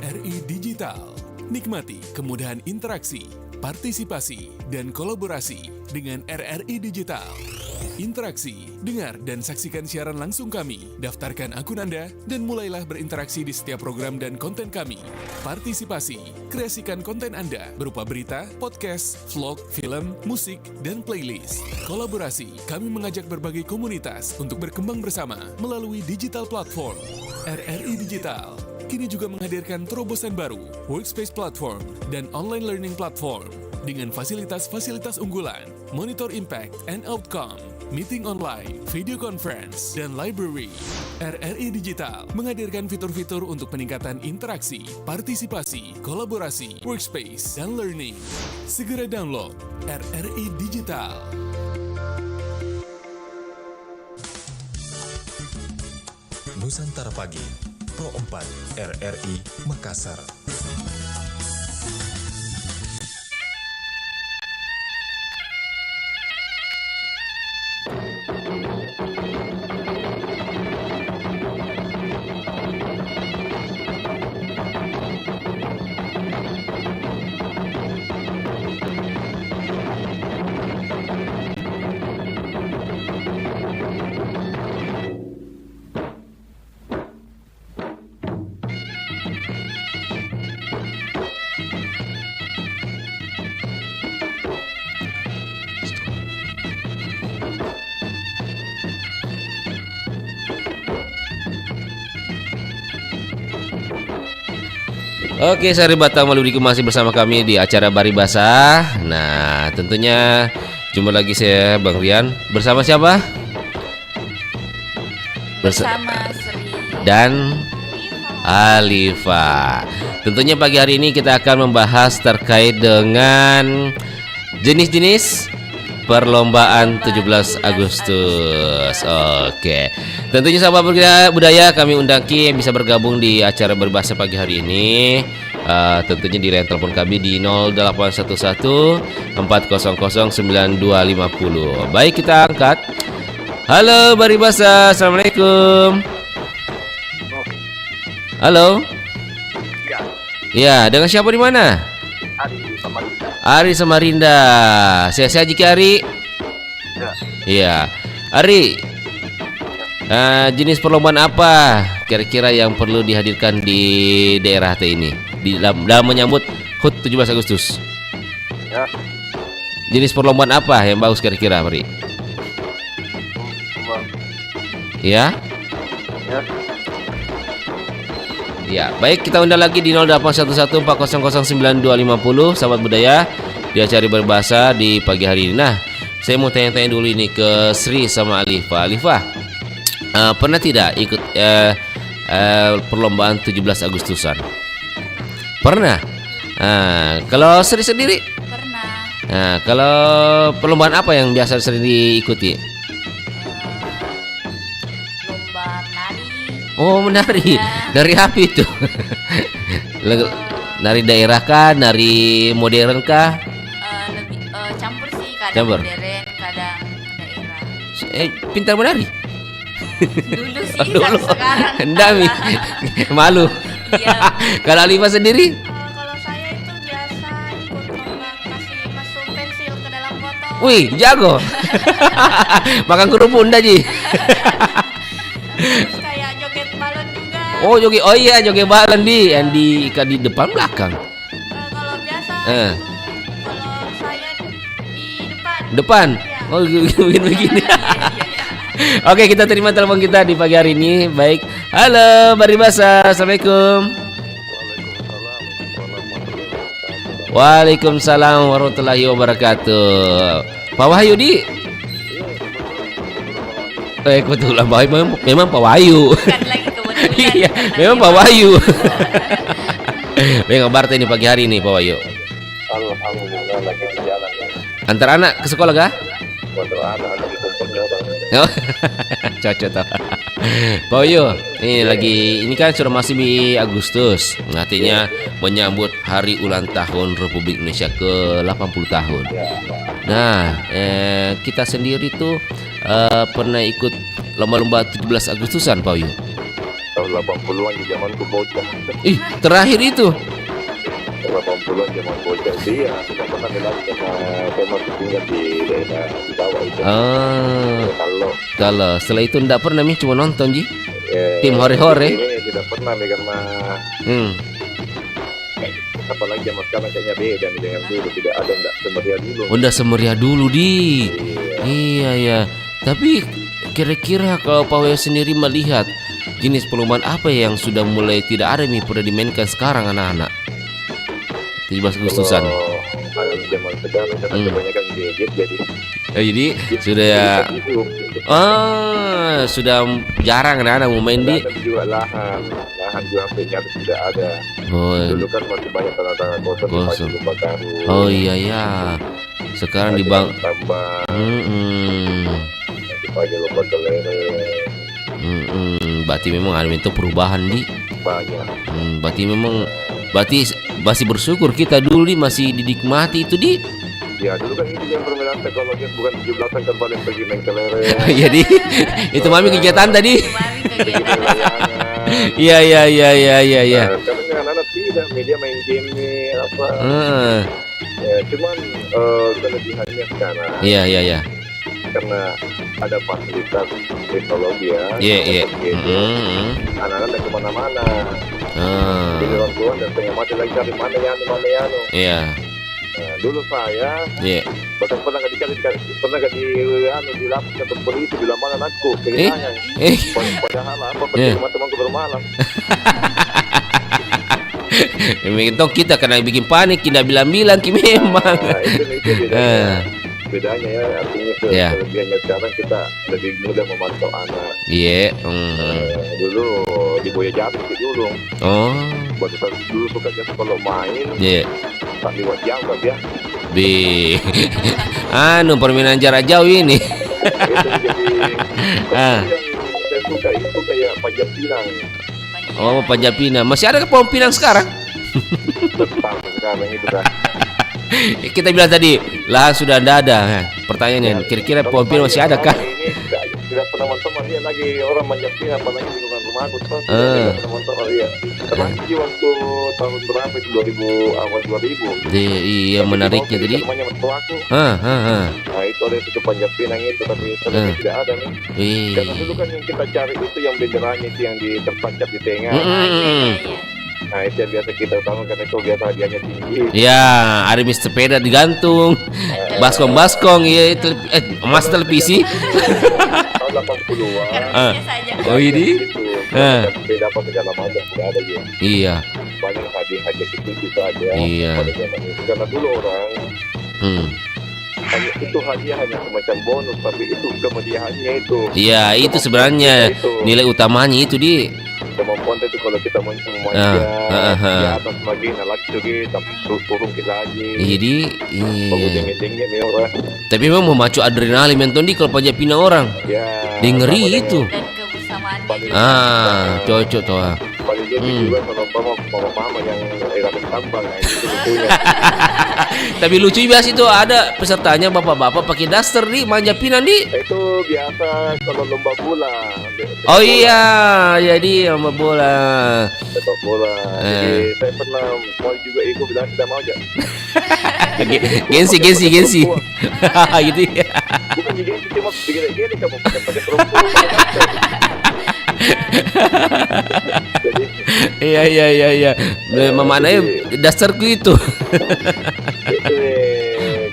RRI Digital. Nikmati kemudahan interaksi, partisipasi, dan kolaborasi dengan RRI Digital. Interaksi, dengar dan saksikan siaran langsung kami. Daftarkan akun Anda dan mulailah berinteraksi di setiap program dan konten kami. Partisipasi, kreasikan konten Anda berupa berita, podcast, vlog, film, musik, dan playlist. Kolaborasi, kami mengajak berbagai komunitas untuk berkembang bersama melalui digital platform. RRI Digital kini juga menghadirkan terobosan baru, workspace platform, dan online learning platform dengan fasilitas-fasilitas unggulan, monitor impact and outcome, meeting online, video conference, dan library. RRI Digital menghadirkan fitur-fitur untuk peningkatan interaksi, partisipasi, kolaborasi, workspace, dan learning. Segera download RRI Digital. Nusantara Pagi, Pro 4 RRI Makassar. Oke, Sari Batang Maludiku masih bersama kami di acara Baribasa. Nah, tentunya jumpa lagi saya Bang Rian bersama siapa? Bersama Sri dan Alifa. Tentunya pagi hari ini kita akan membahas terkait dengan jenis-jenis perlombaan 17 Agustus. Oke. Tentunya sahabat budaya kami undang Ki bisa bergabung di acara Berbahasa pagi hari ini. Tentunya di line telepon kami di 0811 400 9250. Baik, kita angkat. Halo Baribasa, assalamualaikum. Halo. Ya, dengan siapa di mana? Ari Samarinda. Sehat-sehat Jiki Ari? Iya. Ari, jenis perlombaan apa kira-kira yang perlu dihadirkan di daerah T ini dalam menyambut HUT 17 Agustus? Ya. Jenis perlombaan apa yang bagus kira-kira, Ari? Ya? Ya. Ya, baik, kita undang lagi di 0811 400 9250 sahabat budaya di acara Berbahasa di pagi hari ini. Nah, saya mau tanya-tanya dulu ini ke Sri sama Alifa. Alifa, pernah tidak ikut perlombaan 17 Agustusan? Pernah. Kalau Sri sendiri? pernah Nah, kalau perlombaan apa yang biasa sering diikuti? lomba nari, Oh, menari. Ya. Dari apa itu? Nari daerah kah? Nari modern kah? lebih campur sih, kadang Campur. modern, kadang daerah. Pintar menari? Dulu sih, Dulu. sekarang Hendami. kalah. Malu. Iya. Kalau Alifa sendiri? Kalau saya itu biasa ikut lomba kasih masuk pensil ke dalam botol. Wih, jago. Makan kerupuk dah Ji. Terus kayak joget balon juga. Oh, joget. Oh iya, joget balon yang diikat di depan belakang. Kalau biasa Eh. itu, kalau saya di depan. Depan. Iya. Oh, begini. Iya, iya. Oke, kita terima telepon kita di pagi hari ini. Baik. Halo, Baribasa. Assalamualaikum. Waalaikumsalam warahmatullahi wabarakatuh. Pak Wahyu di? Kebetulan Pak Wahyu memang Pak Wahyu. Bukan lagi kebetulan. Iya, bukan memang lagi Pak Wahyu. Bagaimana kabar ini pagi hari ini Pak Wahyu? Alhamdulillah lagi di jalan ya. Antar anak ke sekolah kah? Untuk anak lagi kumpul orang. Oh, cocok toh. Pak Wahyu, ini kan sudah masih di Agustus, artinya menyambut hari ulang tahun Republik Indonesia ke-80 tahun. Nah, kita sendiri tuh pernah ikut lomba-lomba 17 Agustusan, Pak Wahyu? Tahu tahun 80-an di zamanku bocah. Ih, terakhir itu. 80-an zaman bocah sih ya, tidak pernah bilang karena saya masih tinggal di daerah di bawah itu. Kalau setelah itu enggak pernah Mi, cuma nonton Ji. Tim Ini hore-hore. tidak pernah nih karena apalagi zaman sekarang kayaknya beda nih dengan dulu, tidak ada enggak semeriah dulu. Udah semeriah dulu di. Iya ya. Tapi kira-kira kalau Pak Wayo sendiri melihat jenis perlombaan apa yang sudah mulai tidak ada nih pada dimainkan sekarang anak-anak 17 Agustusan. Kalau zaman sekarang kan kebanyakan gadget Jadi sudah ya. Sudah jarang anak-anak mau main di. Tapi juga lahan juga hampir nyaris tidak ada. Dulu kan masih banyak tanah-tanah kosong di Bakaru. Oh iya ya. Sekarang di Bang. Tambah. Dipakai lomba kelereng. Berarti memang ada itu perubahan di. Banyak. Berarti masih bersyukur kita dulu di masih didikmati itu di. Ya dulu kan itu yang permainan teknologi bukan 17-an kan paling pergi main kelereng. Jadi itu mami kegiatan tadi. Mami kegiatan. Iya. Sekarang kan anak tidak media main game nih apa. Ya, cuman kelebihannya sekarang. Iya. Karena ada fasilitas teknologi ya. Iya. Anak-anak tidak kemana-mana. Jadi orang tua dan tengah mati lagi cari mana ya. Iya. Nah, dulu saya bahkan pernah nggak dilapis atau polisi bilang mana anakku kehilangan. Padahal apa teman-temanku bermalam. Memang kita kena bikin panik, tidak bilang-bilang memang. Nah, itu bedanya ya, artinya kelebihannya sekarang kita lebih mudah memantau anak. Iya. Dulu di Boya Jatuh dulu. Dulu suka jatuh kalau main. Iya. Tak lewat jauh kan ya. Permainan jarak jauh ini. Itu jadi yang saya suka itu kayak Panjat Pinang. Panjat Pinang. Masih ada ke pohon pinang sekarang? Tetap sekarang itu kan. Kita bilang tadi lahan sudah tidak ada. Pertanyaannya, kira-kira pohon pinang masih ada kah? Ini tidak pernah teman-teman lihat lagi orang Panjat Pinang, apalagi di lingkungan rumahku. Tidak pernah teman-teman lihat. Terakhir waktu tahun berapa itu 2000 awal 2000. Iya menariknya tadi. Namanya mertuaku. Nah itu ada itu Panjat Pinang itu tapi sekarang tidak ada nih. Karena dulu kan yang kita cari itu yang benderanya itu yang tertancap di tengah. Nah itu yang biasa kita utamakan karena itu biasa hadiahnya tinggi. Ya, ada sepeda digantung, baskong, ya emas televisi. Tahun 80-an. saja. Oh ini? Sepeda apa segala macam tidak ada ya. Iya. Banyak hadiah kecil itu aja. Iya. Pada zaman itu karena dulu orang hanya itu hadiah hanya semacam bonus tapi itu kemudiannya itu. Iya itu sebenarnya nilai utamanya itu di. Kemampuan itu kalau kita di atas lagi lagi juga turun kita lagi. Iya. Tinggi orang. Tapi memang memacu adrenalin mentondi kalau Panjat Pinang orang. Ya. Ngeri itu. Dan kebersamaan. Cocok toh. Paling juga kalau mama yang rakyat tambang itu betulnya. Tapi lucu biasa itu ada pesertanya bapak-bapak pakai daster di Panjat Pinang di. Itu biasa kalau lomba bola. Oh iya, jadi lomba bola. Sepak bola. Jadi saya pernah mau juga ikut bilang kita mau aja. Gengsi. Gitu ya. Bukan gengsi cuma begini kamu pakai perempuan. Jadi Iya. Memaknai dasarku itu. itu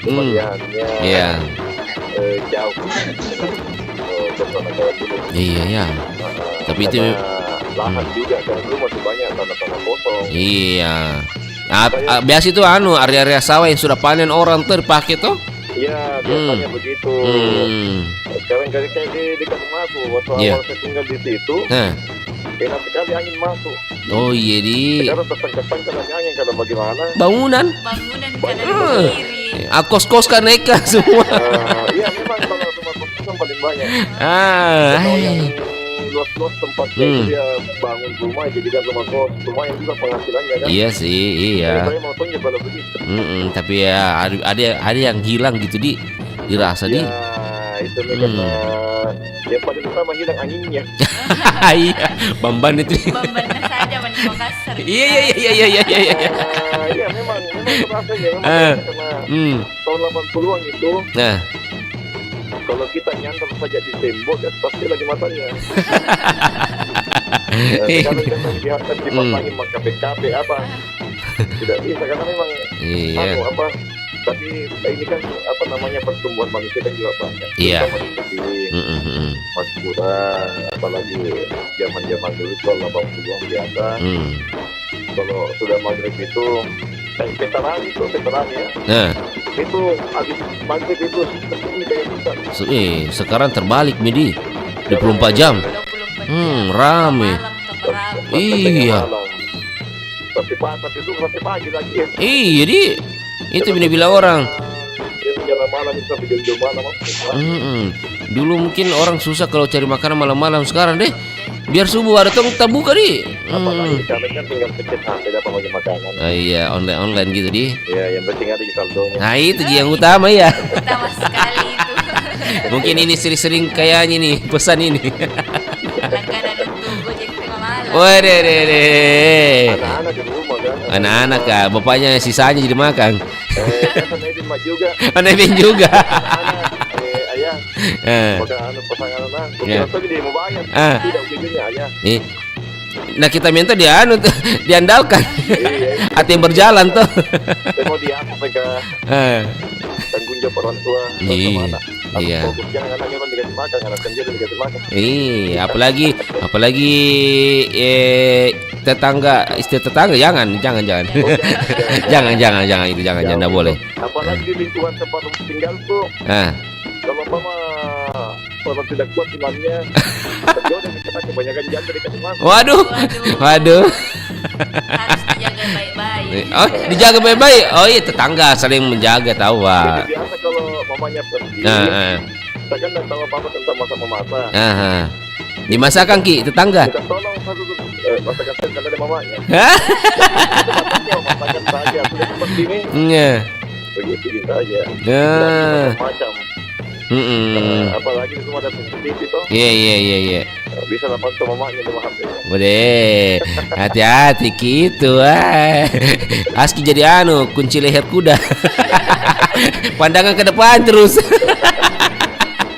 kemudiannya. Iya. Jauh. Iya. Tapi itu lahan juga kan dulu masih banyak tanah-tanah kosong. Iya. Biasa itu area-area sawah yang sudah panen orang terpakai toh? Iya, biasanya begitu. Sekarang kayak di rumahku waktu awal saya tinggal di situ. Enak sekali angin masuk. Oh iya di. Sekarang tertangkap angin karena bagaimana? Bangunan Bangunan kiri. Kos-kos kan neka semua. Iya memang kalau rumah kos-kosan paling banyak. Kalau yang luas-luas tempatnya dia bangun rumah jadikan rumah kos, lumayan juga penghasilannya kan. Iya sih, iya. Saya mau tanya kalau begitu. Tapi ya ada yang hilang gitu dirasa di. Ya itu itu nih karena yang paling utama hilang anginnya. Iya, Bamban itu. Benar saja di Makassar. Iya. Iya memang rasanya memang karena tahun 80-an itu. Nah, kalau kita nyandar saja di tembok ya pasti lagi matanya. Sekarang kita melihatkan di papanya maka PKP apa tidak bisa karena memang iya. tapi ini kan apa namanya pertumbuhan manusia kan juga banyak. Iya. Masih kurang, apalagi zaman dulu kalau 80-an biasa. Kalau sudah maghrib itu veteran ya. Nah, itu habis maghrib itu seperti kayak kita. Sekarang terbalik Midi. 24 jam. 24 jam. Rame. Iya. Tapi itu sampai pagi lagi ya. Iya, di. Itu bila orang. Jalan malam itu sampai jam malam. Dulu mungkin orang susah kalau cari makanan malam-malam, sekarang deh biar subuh ada tong terbuka di. Apalagi sekarang kan tinggal pencet HP dapat makan makanan. Iya, online gitu di. Iya, yang penting ada di saldonya. Nah itu yang utama ya. Utama sekali itu. Mungkin ini sering-sering kayaknya nih pesan ini. Langganan untuk Gojek tengah malam. Waduh. Anak-anak di rumah kan. Anak-anak kah, bapaknya sisanya jadi makan. Kan Edin mah juga. Nevin juga. Ayah. Pasangan anak. Bukan tapi dia mau bayar. Tidak ujungnya ayah. Nah kita minta diandalkan. Hati yang berjalan tuh. Saya mau diapa ke tanggung jawab orang tua. Iya. Fokusnya anaknya kan dikasih makan, anak kerja dikasih makan. Apalagi istri tetangga jangan. jangan itu jangan boleh. Apalagi di lingkungan tempat tinggal tuh. Kalau mama orang tidak kuat imannya, tergoda kita kebanyakan janda dikasih makan. Waduh. Harus dijaga baik-baik. Oh, dijaga baik-baik. Oh iya, tetangga saling menjaga tahu, Pak. Jadi biasa kalau mamanya pergi, kita kan tidak tahu apa-apa tentang masak-memasak. Dimasakan Ki tetangga. Kita tolong satu masakan kalau ada mamanya. Masakan saja, sudah seperti ini. Iya. Begitu saja. Macam. Apalagi di rumah ada CCTV toh. Iya. Bisa dapat tuh mamanya di HP-nya. Boleh. Hati-hati gitu. Aski jadi kunci leher kuda. Pandangan ke depan terus.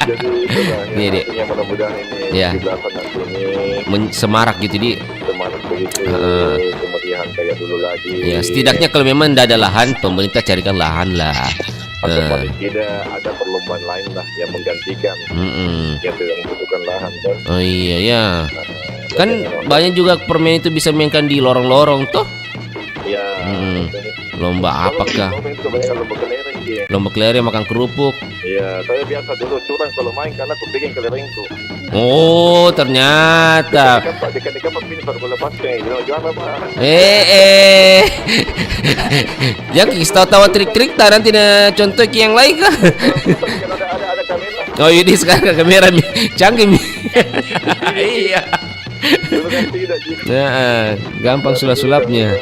Jadi itulah Iya, yang mudah-mudahan ini Iya. di belakang nanti ini Semarak gitu di. semarak begitu, kemudian kayak dulu lagi. Ya, setidaknya kalau memang tidak ada lahan, pemerintah carikan lahan lah. Atau paling tidak ada perlombaan lain lah yang menggantikan yang tidak membutuhkan lahan kan. Oh iya ya. Kan banyak juga permen itu bisa mainkan di lorong-lorong toh. Ya. Lomba apakah? Lomba kelereng makan kerupuk. Iya, saya biasa dulu curang kalau main karena aku bikin kelerengku. Oh, ternyata. Dekat-dekat pemimpin baru lepasnya. Jual apa? Ya, kita tahu trik-trik tak nanti na contoh yang lain kah? Ada kamera. Oh, ini sekarang kamera canggih. Iya. Dulu kan tidak sih. Nah, gampang sulap-sulapnya.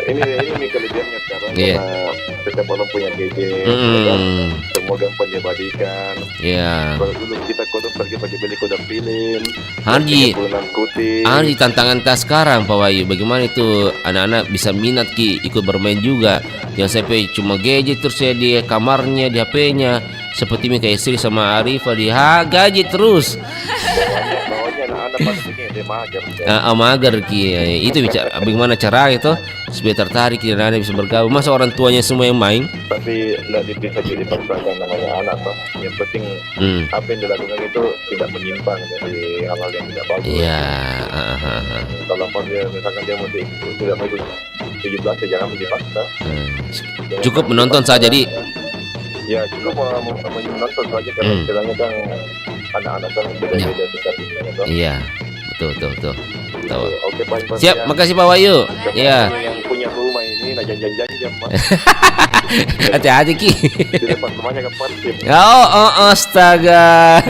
Ini kelebihannya sekarang. Iya. Karena setiap orang punya gadget. Semua gampang diabadikan. Iya. Kalau dulu kita kodok pergi beli kodok film. Harji tantangan tas sekarang Pak Wahyu. Bagaimana itu anak-anak bisa minat Ki ikut bermain juga. Jangan sampai cuma gadget terus ya di kamarnya, di HP-nya. Seperti ini kayak Sri sama Arifah di gadget terus. Bawahnya anak-anak pada begini dia mager. Mager Ki. Itu bicara bagaimana cara itu supaya tertarik dan anak bisa bergabung. Masa orang tuanya semua yang main? Tapi tidak bisa jadi dipaksakan namanya anak toh. Yang penting apa yang dilakukan itu tidak menyimpang dari hal-hal yang tidak bagus. Iya. Kalau dia misalkan dia mau tidak mau ikut 17 ya jangan dipaksa. Cukup menonton saja di. Ya cukup menonton saja karena istilahnya kan anak-anak kan beda-beda sikapnya. Iya. Betul. Tahu. Oke, baik. Siap, makasih Pak Wahyu. Iya. Yang punya rumah ini nah jangan-jangan Mas. Hati-hati Ki. Di depan rumahnya kan parkir. Oh, astaga.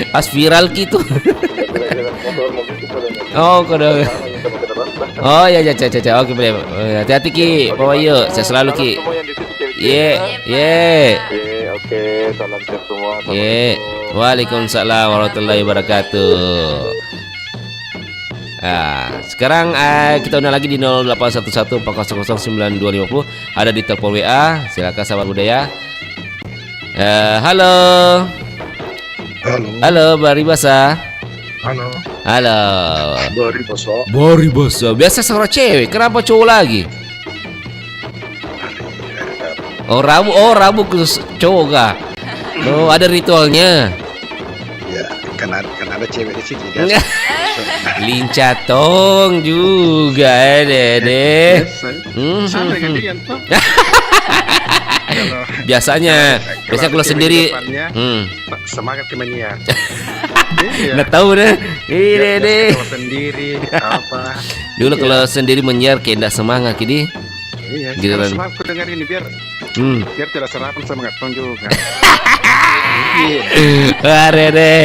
Pas viral gitu. Oh, kode. Oh ya, oke boleh. Hati-hati Ki, Pak Wahyu. Saya selalu Ki. Oke. salam sehat semua. Ye. Waalaikumsalam warahmatullahi wabarakatuh. Sekarang kita undang lagi di 0811400950. Ada di telepon WA. Silakan sahabat budaya. Halo. Halo, Baribasa. Halo. Halo. Baribasa. Biasa suara cewek. Kenapa cowok lagi? Oh Rabu khusus cowok kah? Oh, ada ritualnya. Ya, kan ada cewek di sini. Lincatong juga Dede. Sama dengan dia toh. Biasanya kalau sendiri semangat kemanian. nggak tahu deh. Dede. Kalau sendiri apa? Dulu kalau sendiri menyiar kayak enggak semangat gini. Iya, Giliran. semangat ku dengar ini biar tidak serapan semangat tong juga. Dede.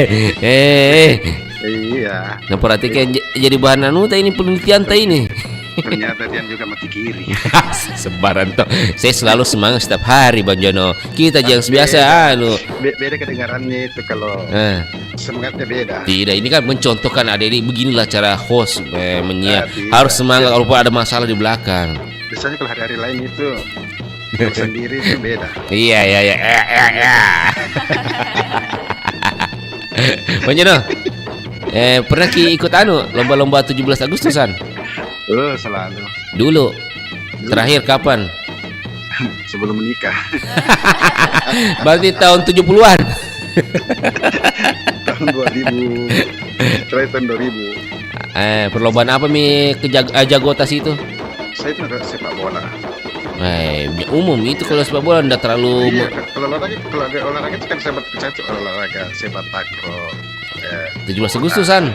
Iya. Nah perhatikan jadi bahan ini penelitian ini. Ternyata dia juga mati kiri. Sebaran toh. Saya selalu semangat setiap hari Bang Jono. Kita jangan biasa Beda kedengarannya itu kalau semangatnya beda. Tidak, ini kan mencontohkan ini beginilah cara host menyiar. Tidak. Harus semangat walaupun ada masalah di belakang. Biasanya kalau hari-hari lain itu sendiri itu beda. Iya. Bang Jono, pernah ikut lomba-lomba 17 Agustusan? Selalu. Dulu. Terakhir kapan? Sebelum menikah. Berarti tahun 70-an. Tahun 2000. Terakhir tahun 2000. Perlombaan apa Jagotas itu? Saya itu ada sepak bola. Umum itu kalau sepak bola enggak terlalu. Iya, kalau ada olahraga itu kan olahraga sepak takraw. 17 Agustusan.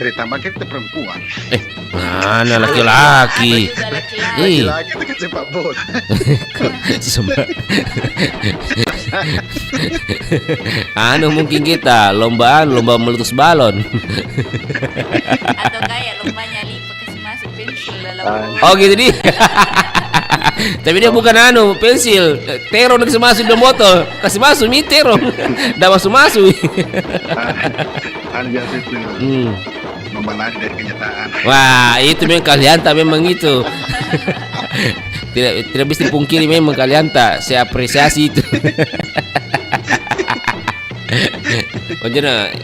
Ditambah kita perempuan. Mana laki-laki? Laki-laki itu kan sepak bola. Atau Mungkin kita lomba meletus balon. kayak lomba nyali kasih masuk pensil dalam Oh gitu dia. Tapi dia bukan pensil. Terong kasih masuk dalam botol. Kasih masuk terong. Dah masuk. Biasa itu membenari dari kenyataan. Wah, itu memang kalian tak memang itu. tidak bisa dipungkiri memang kalian tak. Saya apresiasi itu.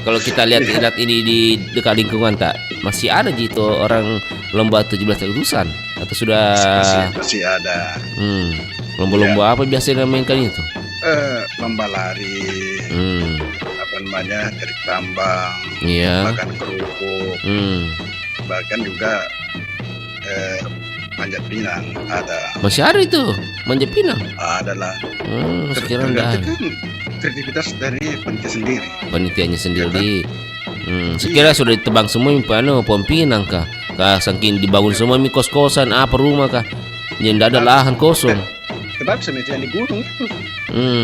Kalau kita lihat ini di dekat lingkungan tak masih ada gitu orang lomba 17 Agustusan atau sudah masih ada. Lomba-lomba apa biasanya mainkan itu? Lomba lari. Apa namanya? Tarik tambang. Iya. Makan kerupuk. Bahkan juga manjat pinang ada. Masih ada itu manjat pinang? Ada lah. Sekarang enggak ada. Kreativitas dari panitia sendiri. Panitianya sendiri. Sekira sudah ditebang semua pohon pinang kah? Saking dibangun semua kos-kosan apa rumah kah? Yang tidak ada lahan kosong. Sebab sebenarnya di gunung itu.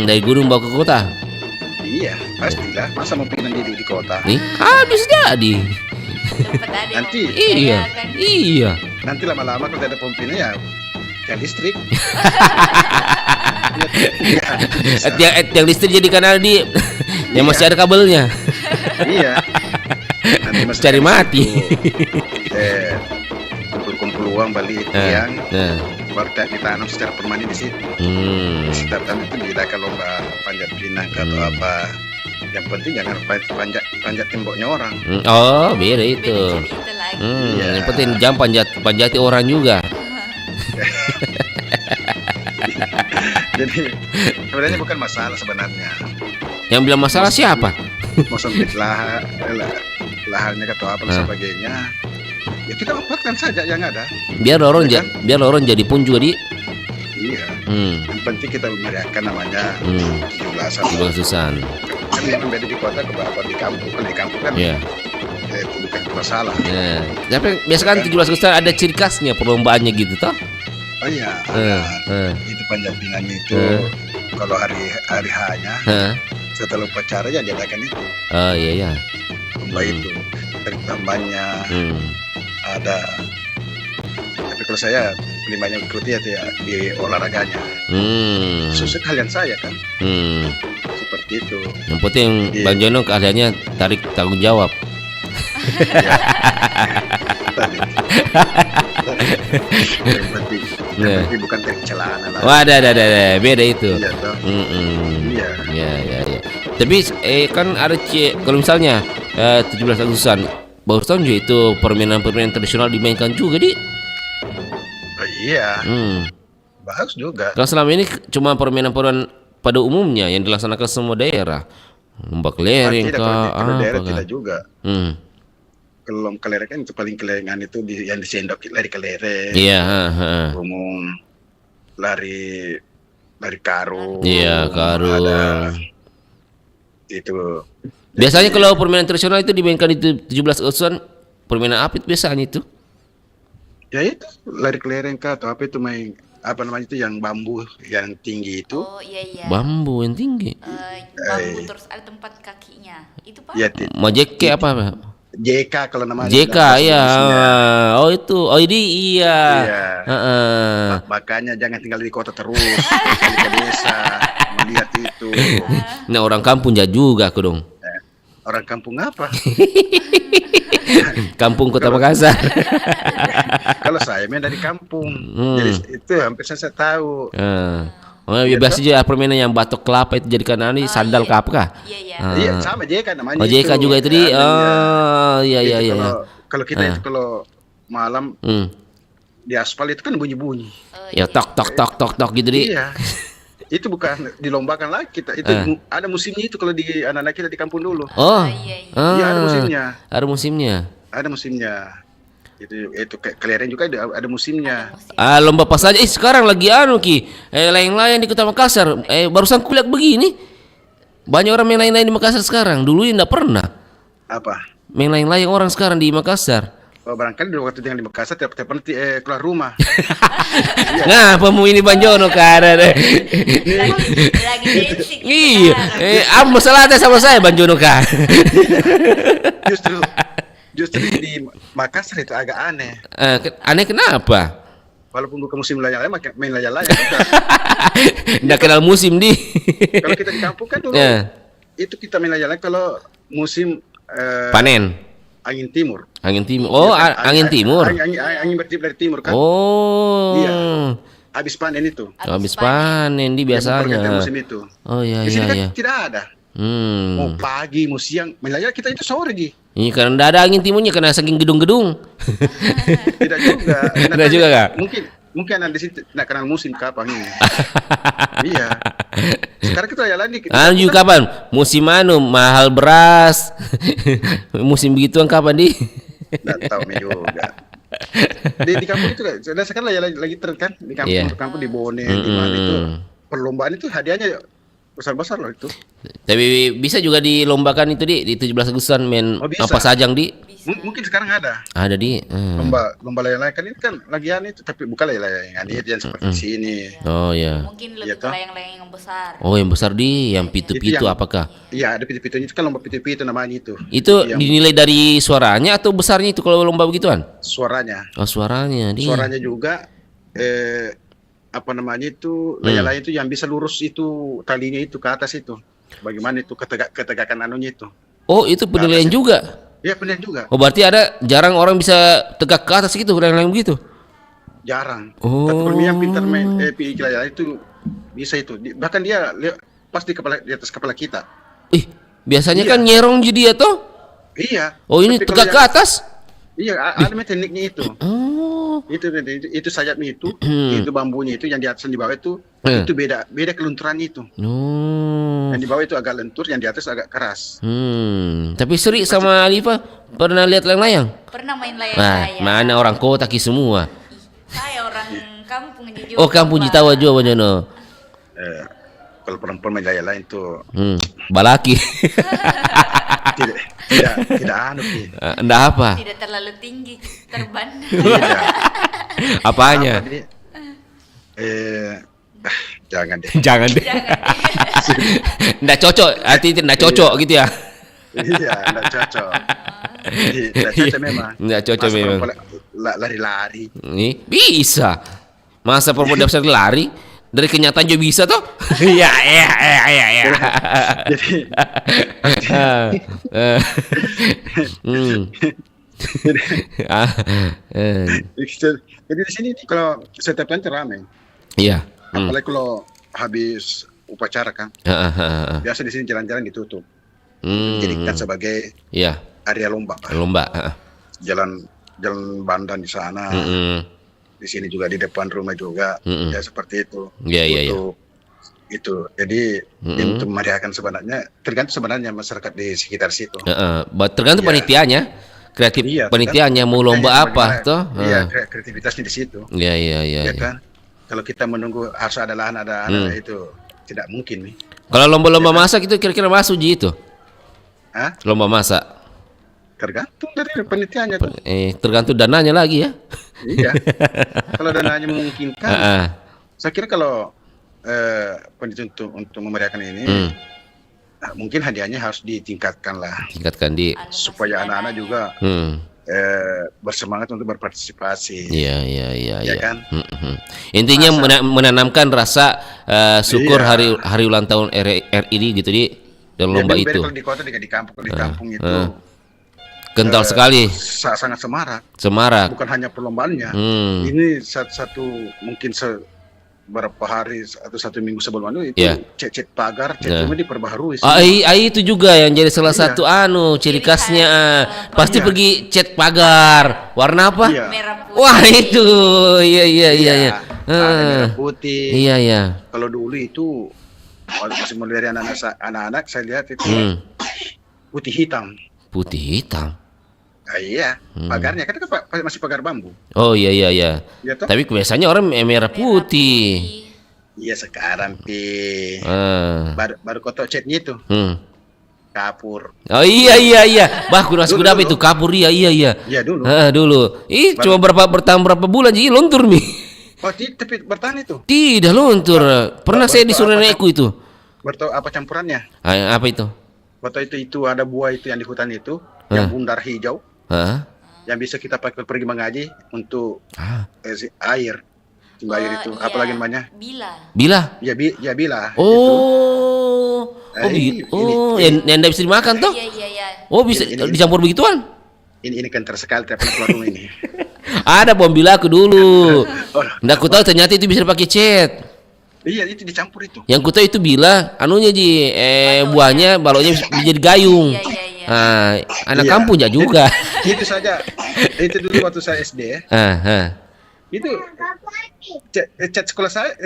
Dari gunung bawa ke kota. Iya, pastilah. Masa mau pinang di kota? Nih, bisa jadi. Nanti. Iya. Nanti lama-lama kalau ada pompa ya listrik. Yang listrik jadi karena yang masih ada kabelnya. Iya. Nanti cari mati. Kumpul uang balik yang baru ditanam secara permanen di situ. Setiap tahun itu diadakan lomba panjat pinang atau apa. Yang penting jangan panjat temboknya orang. Oh, beda itu. Yang penting jangan panjati orang juga. Jadi sebenarnya bukan masalah sebenarnya. Yang bilang masalah siapa? Mau sempit lahannya atau apa dan sebagainya. Ya kita manfaatkan saja yang ada. Biar orang jadi pun juga di. Iya. Yang penting kita merayakan namanya 17-an. Kan yang beda di kota ke di kampung. Kalau di kampung kan itu bukan masalah. Tapi biasa kan 17 Agustus ada ciri khasnya perlombaannya gitu toh? Oh iya. Itu panjat pinang itu kalau hari H-nya setelah upacara ya diadakan itu. Oh iya. Lomba itu tarik tambahnya ada. Tapi kalau saya lebih banyak ikuti ya di olahraganya. Susah kalian saya kan. Seperti itu. Yang penting Bang Jono keahliannya tarik tanggung jawab. Yang penting bukan tarik celana lah. Wadah, beda itu. Iya. Iya. Tapi kan ada kalau misalnya 17 Agustusan barusan juga itu permainan tradisional dimainkan juga di. Oh, iya. Bagus juga. Kalau selama ini cuma permainan pada umumnya yang dilaksanakan semua daerah. Lomba kelereng kalau daerah tidak juga. Kalau lomba kelereng kan itu paling kelerengan itu yang disendok lari kelereng. Iya, umum lari karung. Iya, karung. Itu. Biasanya kalau permainan tradisional itu dimainkan itu 17 Agustusan, permainan apa itu biasanya itu? Ya itu lari kelereng kah atau apa itu main apa namanya itu yang bambu yang tinggi itu. Oh iya. Bambu yang tinggi. Bambu terus ada tempat kakinya. Itu Pak. Ya, Majeke apa? JK kalau namanya. JK ya. Oh itu. Oh ini iya. Makanya jangan tinggal di kota terus, kali ke desa melihat itu. Nah orang kampung juga aku dong. Orang kampung apa? Kampung Kota Makassar. Kalau saya main dari kampung, jadi itu hampir saya tahu. Biasa juga permainan yang batok kelapa itu jadikan sandal kelapa kah? Iya, sama JK namanya. Oh JK juga itu di. Iya. Kalau kita itu kalau malam di aspal itu kan bunyi-bunyi. Ya tok gitu di. Iya. Itu bukan dilombakan lagi kita. Itu ada musimnya itu kalau di anak-anak kita di kampung dulu. Oh. Iya, ada musimnya. Ada musimnya. Itu kelereng juga ada musimnya. Lomba pas aja. Sekarang lagi layang-layang di Kota Makassar. Barusan kulihat begini. Banyak orang main layang-layang di Makassar sekarang. Dulu enggak pernah. Apa? Main layang-layang orang sekarang di Makassar. Oh, barangkali di waktu yang di Makassar tiap nanti keluar rumah. Nah, pemu ini Bang Jono karena deh. Lagi dancing. Iya. Apa masalahnya sama saya Bang Jono kah? Justru di Makassar itu agak aneh. Aneh kenapa? Walaupun bukan musim layang-layang, main layang-layang. Nggak kenal musim di. Kalau kita di kampung kan dulu itu kita main layang-layang kalau musim panen. Angin timur. Oh, angin timur. Angin bertiup dari timur kan. Oh. Iya. Habis panen itu. Habis panen di biasanya. Musim itu. Oh iya. Di sini kan tidak ada. Mau pagi, mau siang, main kita itu sore Ji. Ini karena tidak ada angin timurnya karena saking gedung-gedung. Tidak juga. Tidak juga kak? Mungkin di sini tidak kenal musim kapan ini. Iya. Sekarang kita jalan di. Juga kapan? Musim mahal beras. Musim begituan kapan di? Tidak tahu juga. Di kampung itu kan. Sekarang lagi tren kan di kampung di Bone di mana itu perlombaan itu hadiahnya besar-besar loh itu. Tapi bisa juga dilombakan itu di 17 Agustusan main apa sajang di. Mungkin sekarang ada. Ada di. Lomba layang-layang kan ini kan lagian itu tapi bukan layang-layang yang seperti sini. Oh iya. Mungkin lebih ke layang-layang yang besar. Oh yang besar yang pitu-pitu apakah? Iya ada pitu-pitunya itu kan lomba pitu-pitu namanya itu. Itu dinilai dari suaranya atau besarnya itu kalau lomba begituan? Suaranya. Oh suaranya. Suaranya juga apa namanya itu layang-layang itu yang bisa lurus itu talinya itu ke atas itu. Bagaimana itu ketegakan anunya itu. Oh itu penilaian juga? Iya penilaian juga. Oh berarti jarang orang bisa tegak ke atas gitu layang-layang begitu? Jarang. Tapi kalau yang pintar main layang itu bisa itu. Bahkan dia pas di atas kepala kita. Biasanya kan nyerong jadi ya toh? Iya. Oh ini tegak ke atas? Iya ada tekniknya itu. Itu sayapnya itu bambunya itu yang di atas dan di bawah itu beda kelunturan itu. Yang di bawah itu agak lentur, yang di atas agak keras. Tapi Sri sama Alifa pernah lihat layang-layang? Pernah main layang-layang. Mana orang kota ki semua? Saya orang kampung juga. Oh kampung Jitawa juga Bang Jono. Kalau perempuan main layang-layang itu balaki. Tidak anu Ki. Enggak apa? Tidak terlalu tinggi terbang. Apanya? Jangan deh. Enggak cocok, artinya enggak cocok gitu ya. Iya, enggak cocok. Tidak cocok memang. Nggak cocok Masa memang. perempuan lari-lari. Nih, bisa. Masa perempuan bisa lari? Dari kenyataan juga bisa toh? Iya. Jadi jadi di sini kalau setiap tahun ramai. Iya. Apalagi kalau habis upacara kan. Biasa di sini jalan-jalan ditutup. Dijadikan sebagai Iya. area lomba. Lomba. Jalan Bandan di sana. Di sini juga di depan rumah juga. Ya seperti itu. Iya. Itu. Jadi untuk memeriahkan sebenarnya tergantung sebenarnya masyarakat di sekitar situ. Tergantung panitianya. Kreatif panitianya mau lomba apa toh? Iya, kreativitasnya di situ. Iya. Ya kan? Kalau kita menunggu harus ada lahan itu tidak mungkin nih. Kalau lomba-lomba masak itu kira-kira masuk Ji itu? Hah? Lomba masak. Tergantung dari panitianya tuh. Tergantung dananya lagi ya. Iya. Kalau dananya memungkinkan. Saya kira kalau panitia untuk memeriahkan ini mungkin hadiahnya harus ditingkatkan lah. Tingkatkan supaya anak-anak juga bersemangat untuk berpartisipasi. Iya. Ya kan? Intinya menanamkan rasa syukur hari ulang tahun RI gitu di dalam lomba itu. Kalau di kota di kampung itu kental sekali. Sangat semarak. Bukan hanya perlombaannya. Ini satu mungkin berapa hari atau 1 minggu sebelum itu cat pagar, cat rumah diperbaharui. Itu juga yang jadi salah satu ciri khasnya. Pasti pergi cat pagar. Warna apa? Merah putih. Wah, itu. Iya. Merah putih. Iya. Kalau dulu itu masih mulai dari anak-anak saya lihat itu putih hitam. Putih hitam. Iya, pagarnya kan masih pagar bambu. Oh iya. Iya toh? Tapi biasanya orang merah putih. Iya sekarang baru kotak catnya itu kapur. Oh iya. Bahkan masuk apa itu kapur iya. Iya dulu. Dulu. Cuma bertahan berapa bulan jadi luntur nih. Oh tapi bertahan itu? Tidak luntur. Pernah saya disuruh naikku itu. Bertahu apa campurannya? Apa itu? Waktu itu ada buah itu yang di hutan itu yang bundar hijau. Yang bisa kita pakai pergi mengaji untuk air. Sumber air itu. Apalagi namanya? Bila. Ya bila. Oh. Yang tidak bisa dimakan toh? Iya. Oh bisa dicampur begituan? Ini kental sekali tapi keluar rumah ini. Ada bom bila aku dulu. Nggak aku tahu ternyata itu bisa dipakai cat. Iya itu dicampur itu. Yang ku tahu itu bila anunya Ji buahnya baloknya bisa jadi gayung. Iya. Anak kampung ya juga. Itu saja. Itu dulu waktu saya SD ya. Itu cat sekolah saya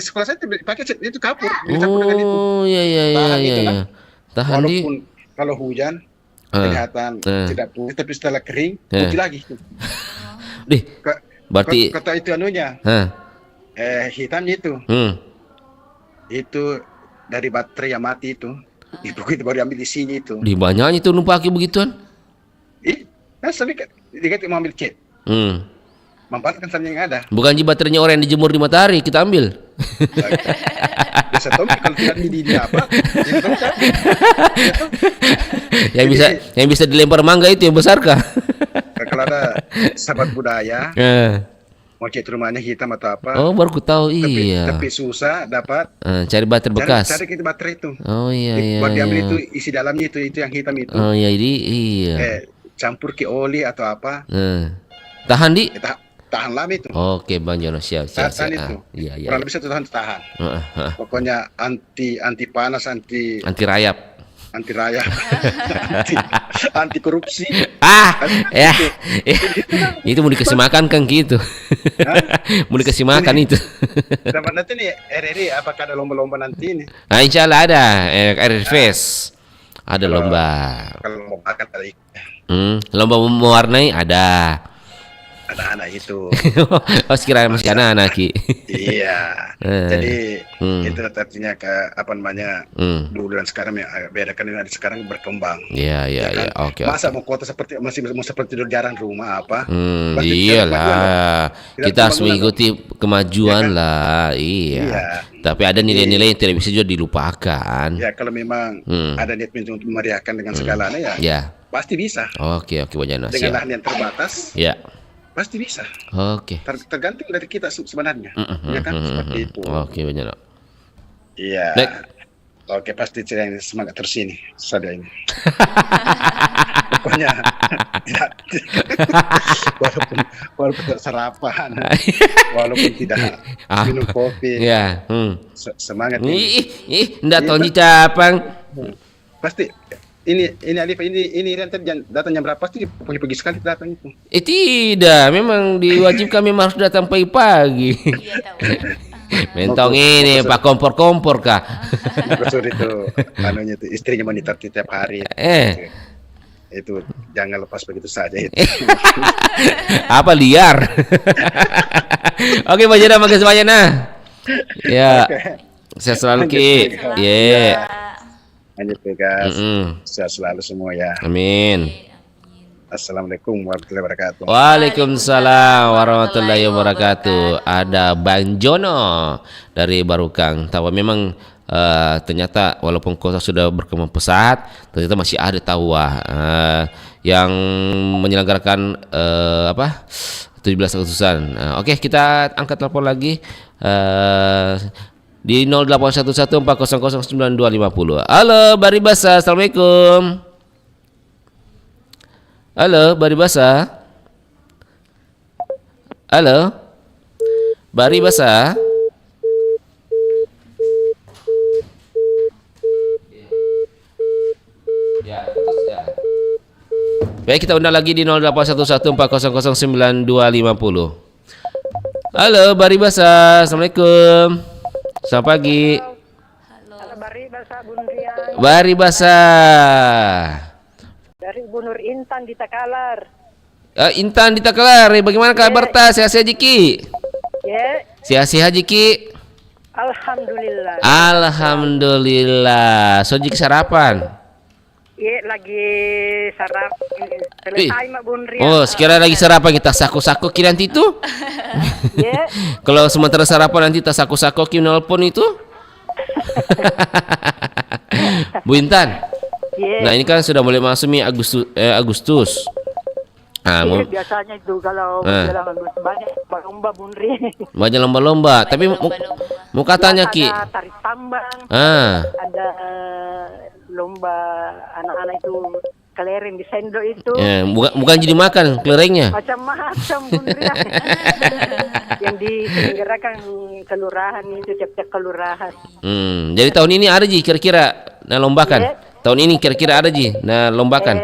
pakai cat itu kapur. Dicampur dengan itu. Oh iya. Tahan di. Walaupun kalau hujan kelihatan tidak putih tapi setelah kering putih lagi. Berarti kata itu anunya. Hitamnya itu. Itu dari baterai yang mati itu baru diambil di sini itu. Di banyaknya itu numpaki begituan. Sampai diganti mau ambil cat. Manfaatkan saja yang ada. Bukan di baterainya orang yang dijemur di matahari kita ambil. Biasa tahu kalau tidak di apa? Yang bisa dilempar mangga itu yang besar kah? Kalau ada sahabat budaya. Mau cat rumahnya hitam atau apa? Oh baru ku tahu tapi susah dapat. Cari baterai bekas. Cari kita baterai itu. Oh iya. Buat diambil itu isi dalamnya itu yang hitam itu. Oh iya iya. Campur ke oli atau apa? Tahan di? Tahan lama itu. Oke Bang Jono siap. Tahan itu. Iya. Kurang lebih 1 tahun tahan. Pokoknya anti panas, anti rayap. Anti raya, anti korupsi. Itu mau dikasih makan kan gitu. Mau dikasih makan itu. Dapat nanti nih RRI apakah ada lomba-lomba nanti ini? Insya Allah ada RRI Fest. Ada lomba. Kalau mau makan ada. Lomba mewarnai ada. anak-anak itu. Oh, sekiranya masih anak-anak Ki. Iya. Jadi itu artinya dulu dan sekarang yang beda kan ini sekarang berkembang. Iya. Oke. Masa mau kota seperti mau seperti dulu jarang rumah apa? Iyalah. Kita harus mengikuti kemajuan lah. Iya. Tapi ada nilai-nilai yang tidak bisa juga dilupakan. Ya kalau memang ada niat untuk memeriahkan dengan segalanya ya. Pasti bisa. Oke, Bang Jana. Dengan lahan yang terbatas. Ya. Pasti bisa. Oke. Tergantung dari kita sebenarnya. Ya kan seperti itu. Oke, Bang Jana. Iya. Oke, pasti saya ini semangat terus ini. Saya ini. Pokoknya tidak, walaupun tidak sarapan, walaupun tidak minum kopi. Ya. Semangat ini. Ndak tahu capang. Pasti ini Alif ini nanti datang jam berapa pasti pergi sekali datang itu. Tidak, memang diwajibkan memang harus datang pagi-pagi. Iya tahu. Mentong ini Pak kompor-kompor kah? Maksud itu anunya itu istrinya monitor tiap hari. Itu jangan lepas begitu saja itu. Apa liar? Oke, Pak Jana, makasih banyak nah. Ya. Saya selalu Ki. Ya. Lanjut Pegas. Sehat selalu semua ya. Amin. Assalamualaikum warahmatullahi wabarakatuh. Waalaikumsalam warahmatullahi wabarakatuh. Ada Bang Jono dari Barukang. Tahu memang ternyata walaupun kota sudah berkembang pesat, ternyata masih ada Tawah yang menyelenggarakan 17 Agustusan. Oke, kita angkat telepon lagi di 0811400950. Halo Baribasa, assalamualaikum. Halo Baribasa. Halo Baribasa. Baik, kita undang lagi di 0811400950. Halo Baribasa, assalamualaikum. Selamat pagi. Halo Baribasa Bundrian. Baribasa. Dari Bu Nur Intan di Takalar. Intan di Takalar, bagaimana kabar ta? Sehat-sehat Jiki? Ya. Sehat-sehat Jiki? Alhamdulillah. Alhamdulillah. So Jiki sarapan? Iya, lagi sarapan. Selesai Mak Bundrian. Oh, sekiranya lagi sarapan kita saku-saku nanti itu? Ya. Kalau sementara sarapan nanti kita saku-saku nelpon itu? Bu Intan. Yeah. Nah, ini kan sudah mulai masuk Agustus. Biasanya itu kalau banyak lomba Bundri. Banyak lomba-lomba, tapi mau katanya Ki. Ada tarik tambang. Ada lomba anak-anak itu kelereng di sendok itu. Bukan jadi makan kelerengnya. Macam-macam Bundri. Yang diselenggarakan kelurahan itu tiap-tiap kelurahan. Jadi tahun ini ada Ji kira-kira lombakan. Yeah. Tahun ini kira-kira ada Ji lombakan.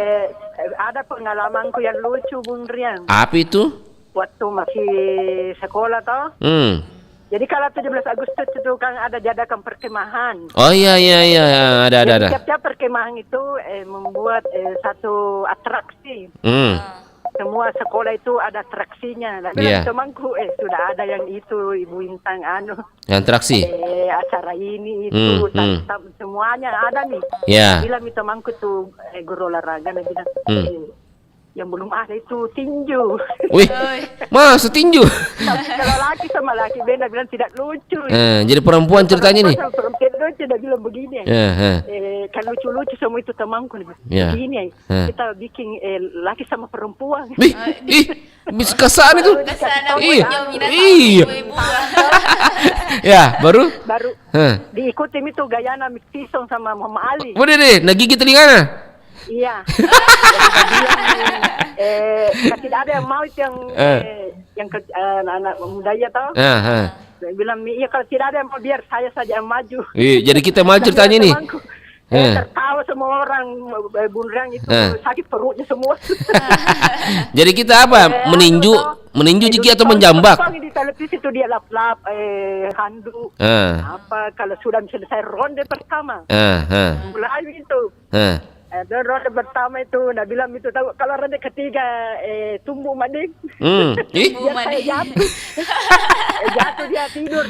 Ada pengalamanku yang lucu Bundrian. Apa itu? Waktu masih sekolah toh. Jadi kalau 17 Agustus itu kan ada jadakan perkemahan. Oh iya ada. Tiap-tiap perkemahan itu membuat satu atraksi. Semua sekolah itu ada atraksinya. Lalu temanku sudah ada yang itu Ibu Intan yang atraksi. Acara ini itu semuanya ada nih. Bilang temanku tuh guru olahraga dia bilang yang belum ada itu tinju. Wih, masa tinju? Kalau laki sama laki beda bilang tidak lucu. Jadi perempuan ceritanya nih. Perempuan lucu dia bilang begini. Kan lucu-lucu semua itu temanku nih. Begini kita bikin laki sama perempuan. Bisa kesan itu. Iya. Ya, baru diikuti itu Gayana Mistison sama Muhammad Ali. Boleh deh, nagigit telingana. Iya. Tidak ada yang mau itu yang anak muda ya tahu. Saya bilang iya kalau tidak ada yang mau biar saya saja yang maju. Jadi kita maju tanya nih. Tertawa semua orang Bundrian itu sakit perutnya semua. Jadi kita apa? Meninju Jiki atau menjambak? Di televisi itu dia lap-lap handuk. Apa kalau sudah selesai ronde pertama. Mulai itu. Ronde pertama itu, nak bilang itu tahu. Kalau ronde ketiga, tumbuh maning. Tumbuh maning. Jatuh dia tidur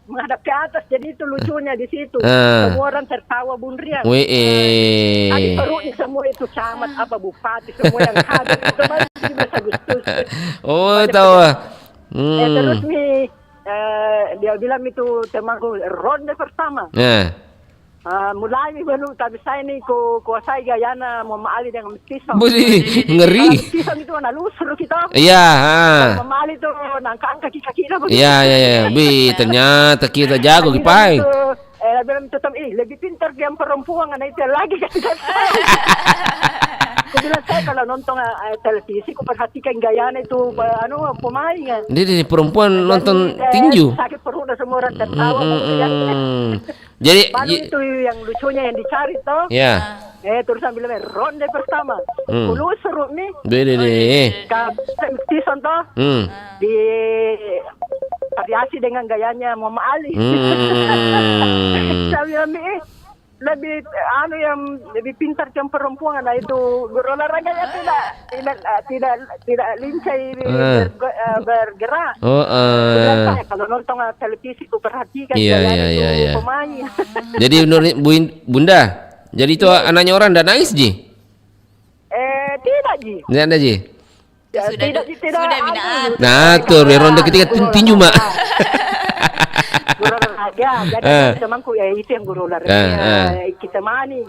menghadap ke atas. Jadi itu lucunya di situ. Semua orang tertawa Bundriang. Tadi perutnya semua itu camat apa bupati semua yang hadir itu masih 17 Agustus. Oh, tahu. Terus nih dia bilang itu temanku ronde pertama. Mulai baru tapi saya nih kuasai gayana Mama Ali dengan Mestiso. Ngeri. Mestiso itu anak lusur kita. Iya. Mama Ali itu nangkang kaki-kaki kita begitu. Iya. Ternyata kita jago kipai. Bilang tetap lebih pintar dia perempuan anak itu lagi kan. Aku bilang saya kalau nonton televisi aku perhatikan gayana itu pemainnya. Dia perempuan nonton tinju. Sakit perut semua orang tertawa. Jadi baru itu yang lucunya yang dicari toh. Ya. Terus bilang ronde pertama. Kulo seru nih. Season toh. Di variasi dengan gayanya Mama Ali. Saya bilang lebih yang lebih pintar yang perempuan lah itu olahraganya tidak lincah bergerak. Kalau nonton televisi itu perhatikan itu pemain. Jadi Bunda, jadi itu anaknya orang dan nangis Ji? Tidak Ji. Tidak ada Ji. Sudah minat. Nah, tuh ronde ketiga tinju mak. Guru olahraga, jadi temanku itu yang guru olahraga kita mani.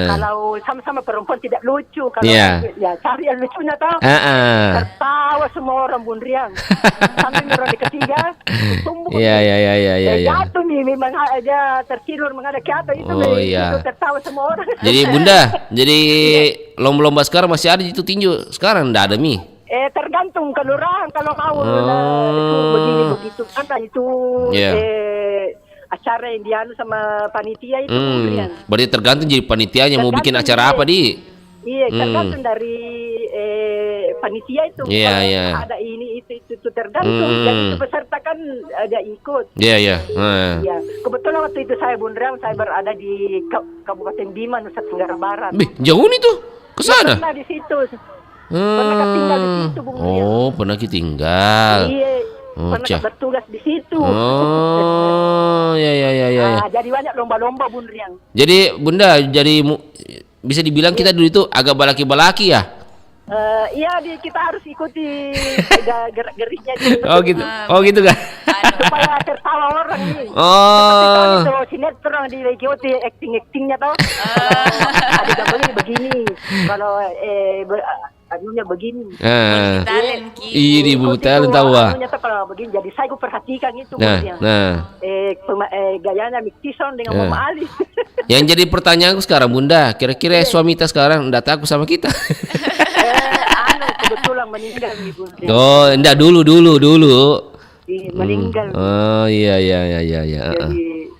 Kalau sama-sama perempuan tidak lucu, kalau ya cari yang lucunya tahu. Tertawa semua orang Bundriang. Sampai ronde ketiga, tumbuh. Iya. Jatuh nih memang aja tertidur menghadap ke atas itu. Itu tertawa semua orang. Jadi Bunda, jadi lomba-lomba sekarang masih ada itu tinju. Sekarang enggak ada Mi. Tergantung kelurahan kalau mau itu begini begitu kan itu acara yang dianu sama panitia itu kemudian. Berarti tergantung jadi panitianya mau bikin acara apa di? Iya tergantung dari panitia itu. Iya. Ada ini itu tergantung. Jadi peserta kan ada ikut. Iya. Kebetulan waktu itu saya Bundriang saya berada di Kabupaten Bima Nusa Tenggara Barat. Jauh nih tuh ke sana? Pernah di situ. Pernah tinggal di situ Bung Rian. Pernah tinggal. Iya. Pernah bertugas di situ. Iya. Jadi banyak lomba-lomba Bung Rian. Jadi Bunda, jadi bisa dibilang kita dulu itu agak balaki-balaki ya? Iya, kita harus ikuti gerak-geriknya. Oh gitu kan? Supaya tertawa orang nih. Itu sinetron di ikuti acting-actingnya tau. Ada gambarnya begini. Kalau anunya begini. Iya di talent tahu ah. Anunya tuh kalau begini. Jadi saya perhatikan itu. Gayanya Miktison dengan Mama Ali. Yang jadi pertanyaanku sekarang Bunda, kira-kira suami kita sekarang enggak takut sama kita? Kebetulan meninggal Ibu. Enggak dulu. Meninggal. Iya. Jadi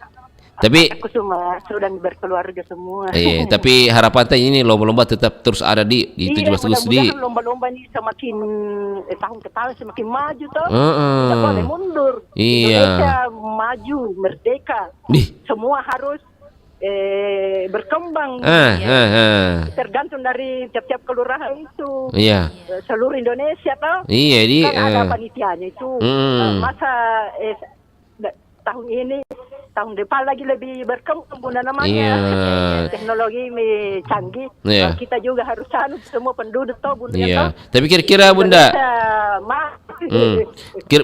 tapi aku cuma sudah berkeluarga semua. Tapi harapan teh ini lomba-lomba tetap terus ada di 17 Agustus di. Lomba-lomba ini semakin tahun ke tahun semakin maju toh. Tidak boleh mundur. Indonesia maju merdeka. Semua harus berkembang. Tergantung dari tiap-tiap kelurahan itu. Iya. Seluruh Indonesia toh. Iya di. Kan ada panitianya itu. Masa tahun ini tahun depan lagi lebih berkembang Bunda namanya. Teknologi canggih. Kita juga harus canut semua penduduk toh Bunda. Tapi kira-kira Bunda.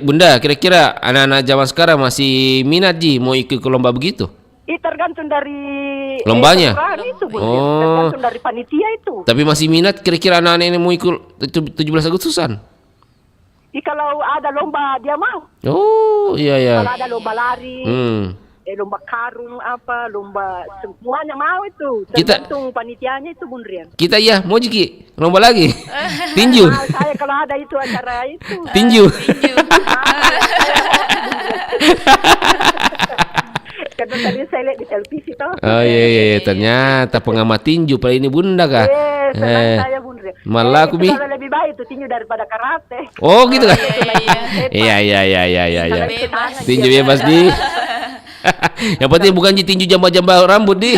Bunda, kira-kira anak-anak zaman sekarang masih minat Ji mau ikut ke lomba begitu? Tergantung dari lombanya. Itu, tergantung dari panitia itu. Tapi masih minat kira-kira anak-anak ini mau ikut 17 Agustusan? Kalau ada lomba dia mau. Iya. Kalau ada lomba lari, lomba karung apa, lomba semuanya mau itu. Tergantung panitianya itu Bung Rian. Kita mau Jiki lomba lagi. Tinju. Saya kalau ada itu acara itu. Tinju. Karena tadi saya lihat di televisi toh. Iya. Ternyata pengamat tinju pada ini Bunda kah? Senang saya Bung Rian. Malah aku lebih baik itu tinju daripada karate. Gitu kan? Iya. Tinju bebas di. Yang penting bukan tinju jambak-jambak rambut di.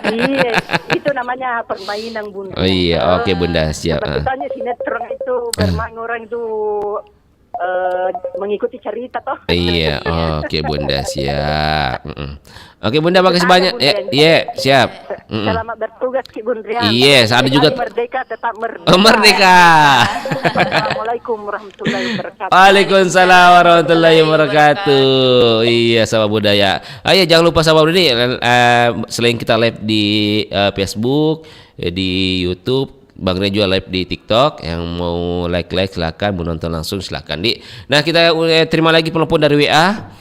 Iya, itu namanya permainan Bunda. Oh iya, oke Bunda, siap. Sebetulnya sinetron itu bermain orang itu mengikuti cerita toh. Iya, oke Bunda, siap. Oke Bunda, makasih banyak. Iya, siap. Selamat bertugas Ki Bundrian. Iya, ada juga merdeka tetap merdeka. Merdeka. Assalamualaikum warahmatullahi wabarakatuh. Waalaikumsalam warahmatullahi wabarakatuh. Iya, sahabat budaya. Ayo jangan lupa sahabat budaya selain kita live di Facebook, di YouTube, Bang Ren juga live di TikTok. Yang mau like silakan, mau nonton langsung silakan di. Nah, kita terima lagi penelpon dari WA.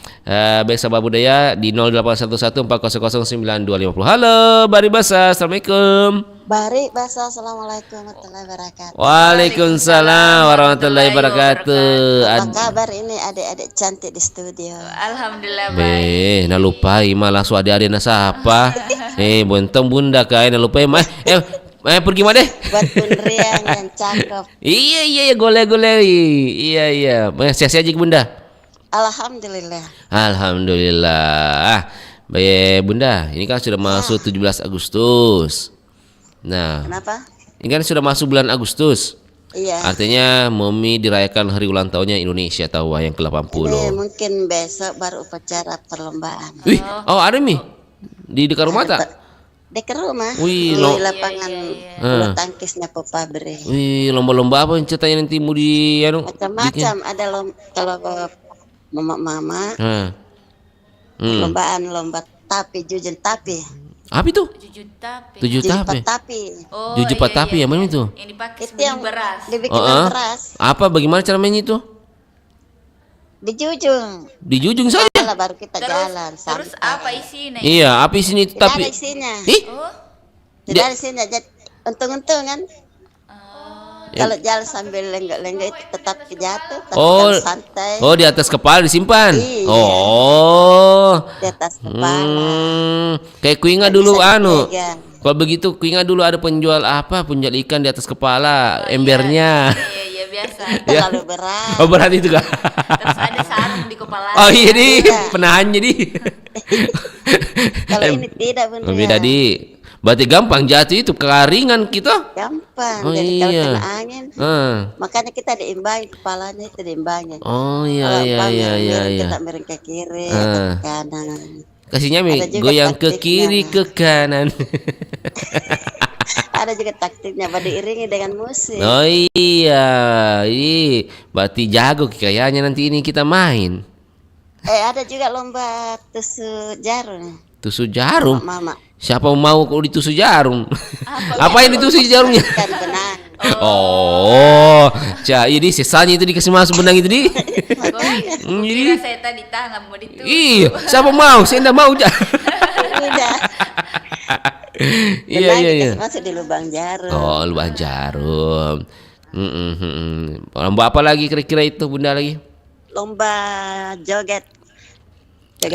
Baik sahabat budaya di 081140092250. Halo, Bari Basa. Assalamualaikum. Bari Basa, assalamualaikum warahmatullahi wabarakatuh. Waalaikumsalam warahmatullahi wabarakatuh. Apa kabar ini adik-adik cantik di studio? Alhamdulillah baik. Nah lupai malah suadi adik nasa apa? Bontong Bunda kai nah lupai mah. Pergi mah deh. Buat Bundrian yang cakep. Iya gole. Iya. Sehat-sehat aja Bunda. Alhamdulillah. Baik Bunda, ini kan sudah masuk 17 Agustus. Nah, kenapa? Ini kan sudah masuk bulan Agustus. Iya. Artinya Momi dirayakan hari ulang tahunnya Indonesia tahu yang ke-80. Ini mungkin besok baru upacara perlombaan. Wih, ada Mi? Di dekat rumah tak? Dekat rumah. Wih, di lapangan bulu tangkisnya Popabre. Wih, lomba-lomba apa yang ceritanya nanti mau di macam-macam ada kalau mama lomba tapi jujun tapi. Apa itu? Jujupat tapi. Oh, Jujupat tapi yang mana itu? Yang dipakai itu yang beras. Dibikin beras. Apa bagaimana cara mainnya itu? Dijujung saja. Baru kita jalan. Terus apa isinya? Iya, apa isinya itu tapi? Tidak ada isinya. Tidak ada isinya. Untung-untungan. Kalau jalan sambil lenggak-lenggak itu tetap jatuh, tapi santai. Oh, di atas kepala disimpan. Iya. Di atas kepala. Kayak kuinga dulu Kalau begitu kuinga dulu ada penjual ikan di atas kepala, embernya. Iya biasa. Terlalu berat. Oh, berat itu kah? Terus ada sarung di kepala. Oh iya di penahan jadi. Kalau ini tidak benar. Beda di. Berarti gampang jatuh itu keringan kita. Gampang. Jadi kalau kena angin. Makanya kita diimbangi kepalanya itu diimbangi. Oh iya. Kita miring ke kiri atau ke kanan. Kasihnya goyang ke kiri ke kanan. Ada juga taktiknya, diiringi dengan musik. Oh iya. Berarti jago kayaknya nanti ini kita main. Ada juga lomba tusuk jarum. Tusuk jarum? Mama. Siapa mau kalau ditusuk jarum? Apa yang ditusuk jarumnya? Kan benang. Jadi sisanya itu dikasih masuk benang itu di. Kira saya tadi tangan mau ditusuk. Iya, siapa mau? Saya enggak mau. Udah. Iya. Masuk di lubang jarum. Oh, lubang jarum. Lomba apa lagi kira-kira itu Bunda lagi? Lomba joget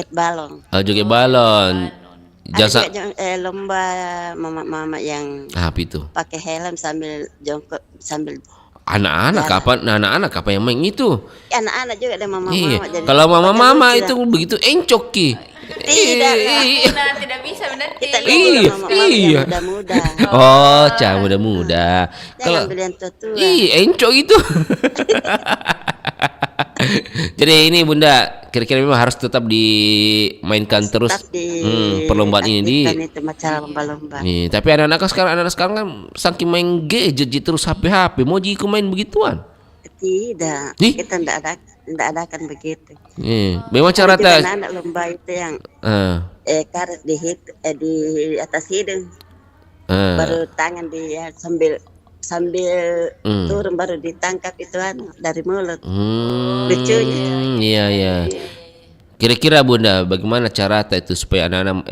balon. Oh, joget balon. Ada juga lomba mama yang apa itu? Pakai helm sambil jongkok sambil. Anak-anak apa yang main itu? Anak-anak juga ada mama. Kalau mama itu begitu encok ki. Tidak bisa benar. Iya. Muda-muda. Muda-muda. Kalau belian tua. Encok itu. Jadi ini Bunda kira-kira memang harus tetap dimainkan terus perlombaan ini itu macam lomba-lomba. Tapi anak-anak sekarang kan saking main gadget terus HP mau jiku main begituan. Tidak. Kita tidak adakan begitu. Memang cara anak lomba itu yang karet di atas hidung. Baru tangan sambil turun baru ditangkap itu dari mulut. Lucunya. Iya. Kira-kira Bunda bagaimana cara itu supaya anak-anak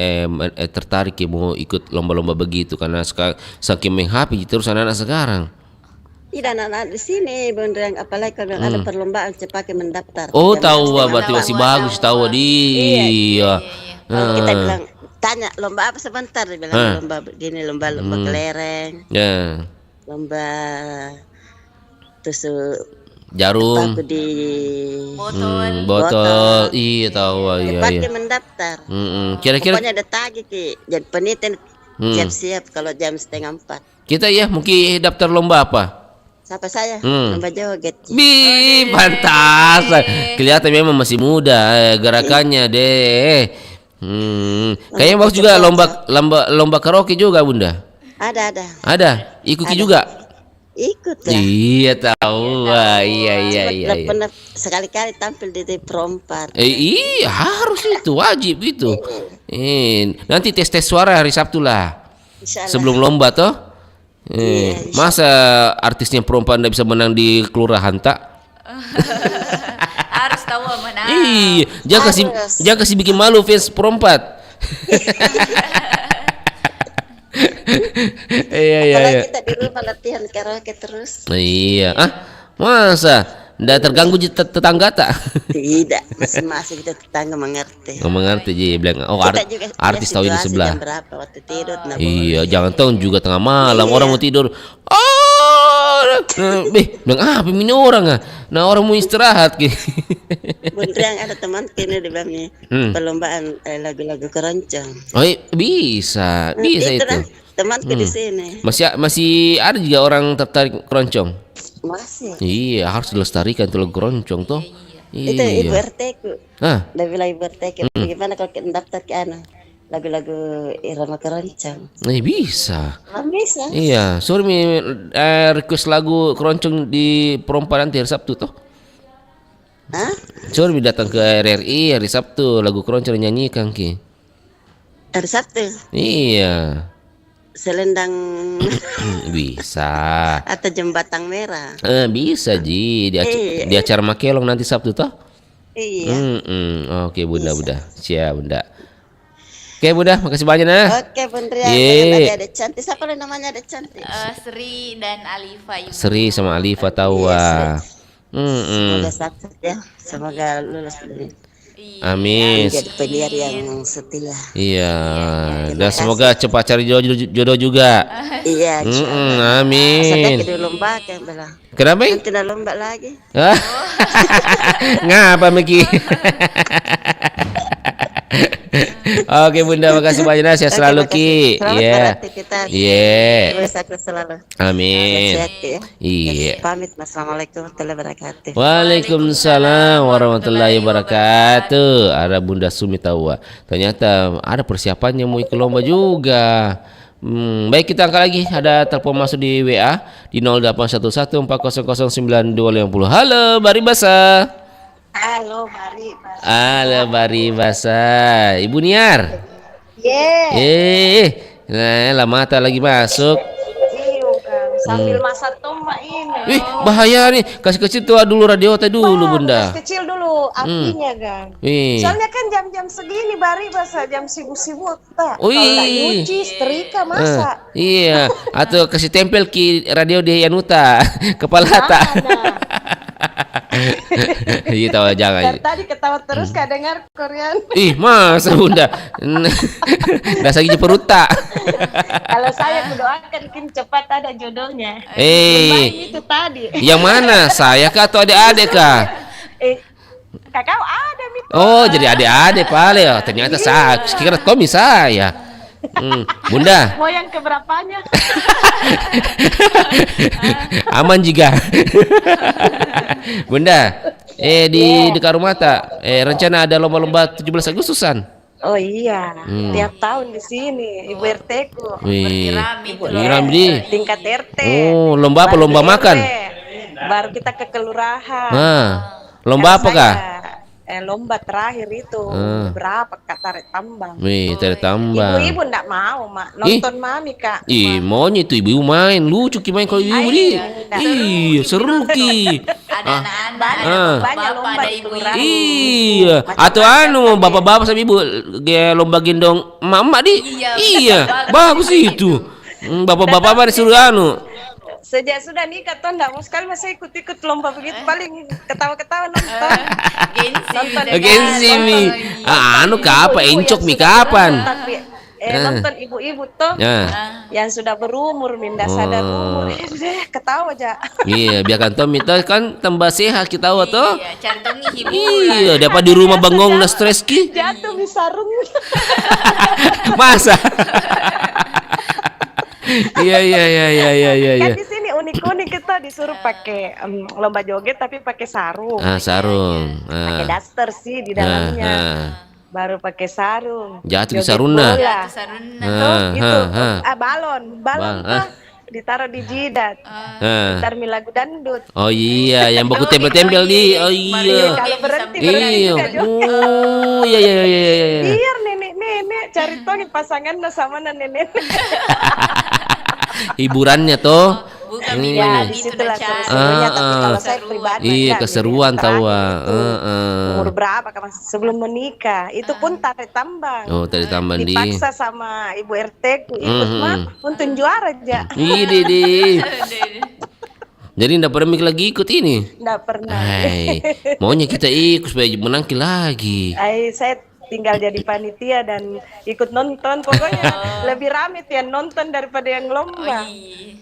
tertarik mau ikut lomba-lomba begitu karena saking main HP terus anak-anak sekarang. Tidak anak-anak di sini Bunda, apalagi kalau ada perlombaan cepat mendaftar. Oh tahu berarti masih bagus tahu Iya. Kita bilang tanya lomba apa sebentar dia bilang lomba begini lomba kelereng. Lomba tusuk Jarum. Aku di botol. Iya tahu iya. Pakai mendaftar. Kira-kira pokoknya ada tagih Ki. Jadi penelitian siap-siap kalau jam 3:30. Kita ya mungkin daftar lomba apa? Siapa saya? Lomba joget. Pantas. Kelihatan memang masih muda gerakannya deh. Kayaknya bagus juga lomba karaoke juga Bunda. Ada. Ikuti juga. Ikut ya. Iya tahu. Iya. Pernah sekali-kali tampil di Pro 4. Iya harus itu wajib itu. Nanti tes suara hari Sabtu lah. Sebelum lomba toh. Masa artisnya Pro 4 nggak bisa menang di kelurahan tak? Harus tahu menang. Iya, jangan kasih bikin malu fans Pro 4. Iya. Kita di rumah latihan karaoke terus. Iya. Masa? Nggak terganggu tetangga tak? Tidak, masing-masing kita tetangga mengerti. Mengerti ji bilang. Artis tahu di sebelah. Jam berapa waktu tidur? Iya, jangan tahu juga tengah malam orang mau tidur. Bilang apa ini orang Nah orang mau istirahat gitu. Bundriang ada teman kini di bilangnya perlombaan lagu-lagu keroncong. Bisa itu. Temanku di sini. Masih ada juga orang tertarik keroncong. Masih. Iya harus dilestarikan tuh lagu keroncong tuh. Itu ibu RT ku. Udah bilang ibu RT ku. Gimana kalau kita daftar ke lagu-lagu irama keroncong? Bisa. Bisa. Iya, sorry request lagu keroncong di Pro 4 nanti hari Sabtu toh. Sorry datang ke RRI hari Sabtu lagu keroncong nyanyikan Ki. Hari Sabtu. Iya. Selendang bisa. Atau jembatan merah. Bisa Ji di acara Makelong nanti Sabtu toh. Iya. Oke Bunda. Siap Bunda. Oke Bunda, makasih banyak nah. Oke Bunda. Tadi ada cantik. Siapa namanya ada cantik? Sri dan Alifa. Sri sama Alifa tahu. Semoga sukses ya. Semoga lulus dari. Amin. Jadi penyiar yang setia. Iya. Dan semoga cepat cari jodoh juga. Iya. Amin. Sampai ke lomba kan bela. Kenapa? Nanti ada lomba lagi. Ngapa Miki? Oke Bunda, makasih banyak sehat selalu Ki. Iya. Iya. Selalu. Amin. Iya. Pamit. Assalamualaikum warahmatullahi wabarakatuh. Waalaikumsalam warahmatullahi wabarakatuh. Ada Bunda Sumi tahu. Ternyata ada persiapannya mau ikut lomba juga. Baik kita angkat lagi. Ada telepon masuk di WA di 0811400950. Halo Bari Basa. Halo Bari Basa. Halo Bari Basa. Ibu Niar. Nah, lah mata lagi masuk. Iya kan, sambil masak tomat ini. Bahaya nih. Kasih kecil tuh dulu radio tadi dulu Bunda. Kasih kecil dulu apinya kan. Soalnya kan jam-jam segini Bari Basa, jam sibuk-sibuk tak. Kalau tak nyuci, setrika masak. Iya, atau kasih tempel ki radio di Yanuta kepala tak. Iya tahu jangan. Tadi ketawa terus gak dengar Korean. Masa Bunda. Dasar gigi perut tak. Kalau saya mendoakan mungkin cepat ada jodohnya. Itu tadi. Yang mana? Saya kah atau adik-adik kah? Kakak ada Mito. Oh, jadi adik-adik paling. Ternyata saya kira komi saya. Bunda. Mau yang keberapanya? Aman juga. Bunda, di dekat rumah tak rencana ada lomba-lomba 17 Agustusan. Oh iya, tiap tahun di sini Ibu RT ku. Ibu Ramdi. Tingkat RT. Oh, lomba apa? Lomba makan. Baru kita ke kelurahan. Lomba apa kah? Lomba terakhir itu berapa Kak tarik tambang. Tarik tambang. Ibu-ibu enggak mau, Mak. Nonton Mami, Kak. Maunya itu ibu main. Lucu ki main kalau ibu di. Iya, seru ki. Ada anak-anak, banyak lomba di kelurahan. Iya. Atau bapak-bapak sama ibu lomba gendong emak-emak di. Iya. Bagus itu. Bapak-bapak mah disuruh Sejak sudah nikah tuh enggak mau sekali masih ikut-ikut lomba begitu, paling ketawa-ketawa nonton. Gengsi mi. Kapan encok mi kapan? Tapi nonton ibu-ibu tuh yang sudah berumur, minda sadar umur, ketawa aja. Iya, biarkan Tom itu kan tambah sehat kita tahu tuh. Iya, cantongi hiburan. Iya, dapat di rumah bengong na stres ki. Jatuh di sarung. Masa? Iya. Kan di sini unik-unik kita disuruh pakai lomba joget tapi pakai sarung. Sarung. Pakai daster sih di dalamnya. Baru pakai sarung. Jatuh di saruna. Itu balon tuh ditaruh di jidat. Ntar lagu dangdut. Oh iya, yang baku tempel-tempel di. Oh iya. Kalau berhenti iya. Oh iya. Biar nenek cari tahu pasangan sama nenek. Hiburannya tuh. Bukan di situ lah serunya, tapi kalau saya pribadi iya keseruan tahu. Umur berapa kan sebelum menikah itu pun tarik tambang. Oh, tarik tambang dipaksa sama ibu RT ku ikut mah untuk juara aja. Iya. Jadi enggak pernah mikir lagi ikut ini? Enggak pernah. Maunya kita ikut supaya menang lagi. Saya tinggal jadi panitia dan ikut nonton, pokoknya lebih rame yang nonton daripada yang lomba.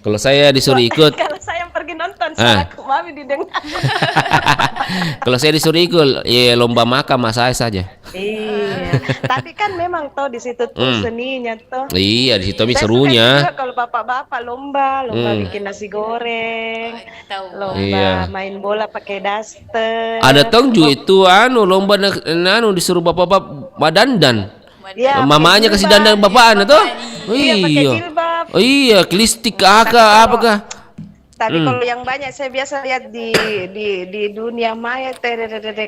Kalau saya disuruh ikut, kalau saya yang pergi nonton, aku mami didengar. Kalau saya disuruh ikut, ya lomba makan mas saya saja. Iya, tapi kan memang toh di situ tuh seninya toh. Iya, di situ serunya. Kalau bapak-bapak lomba bikin nasi goreng, lomba main bola pakai daster. Ada tong juga itu lomba disuruh bapak-bapak dandan. Ya, mamanya kasih dandan bapak tuh. Oh iya, klistik apakah? Tapi kalau yang banyak saya biasa lihat di dunia maya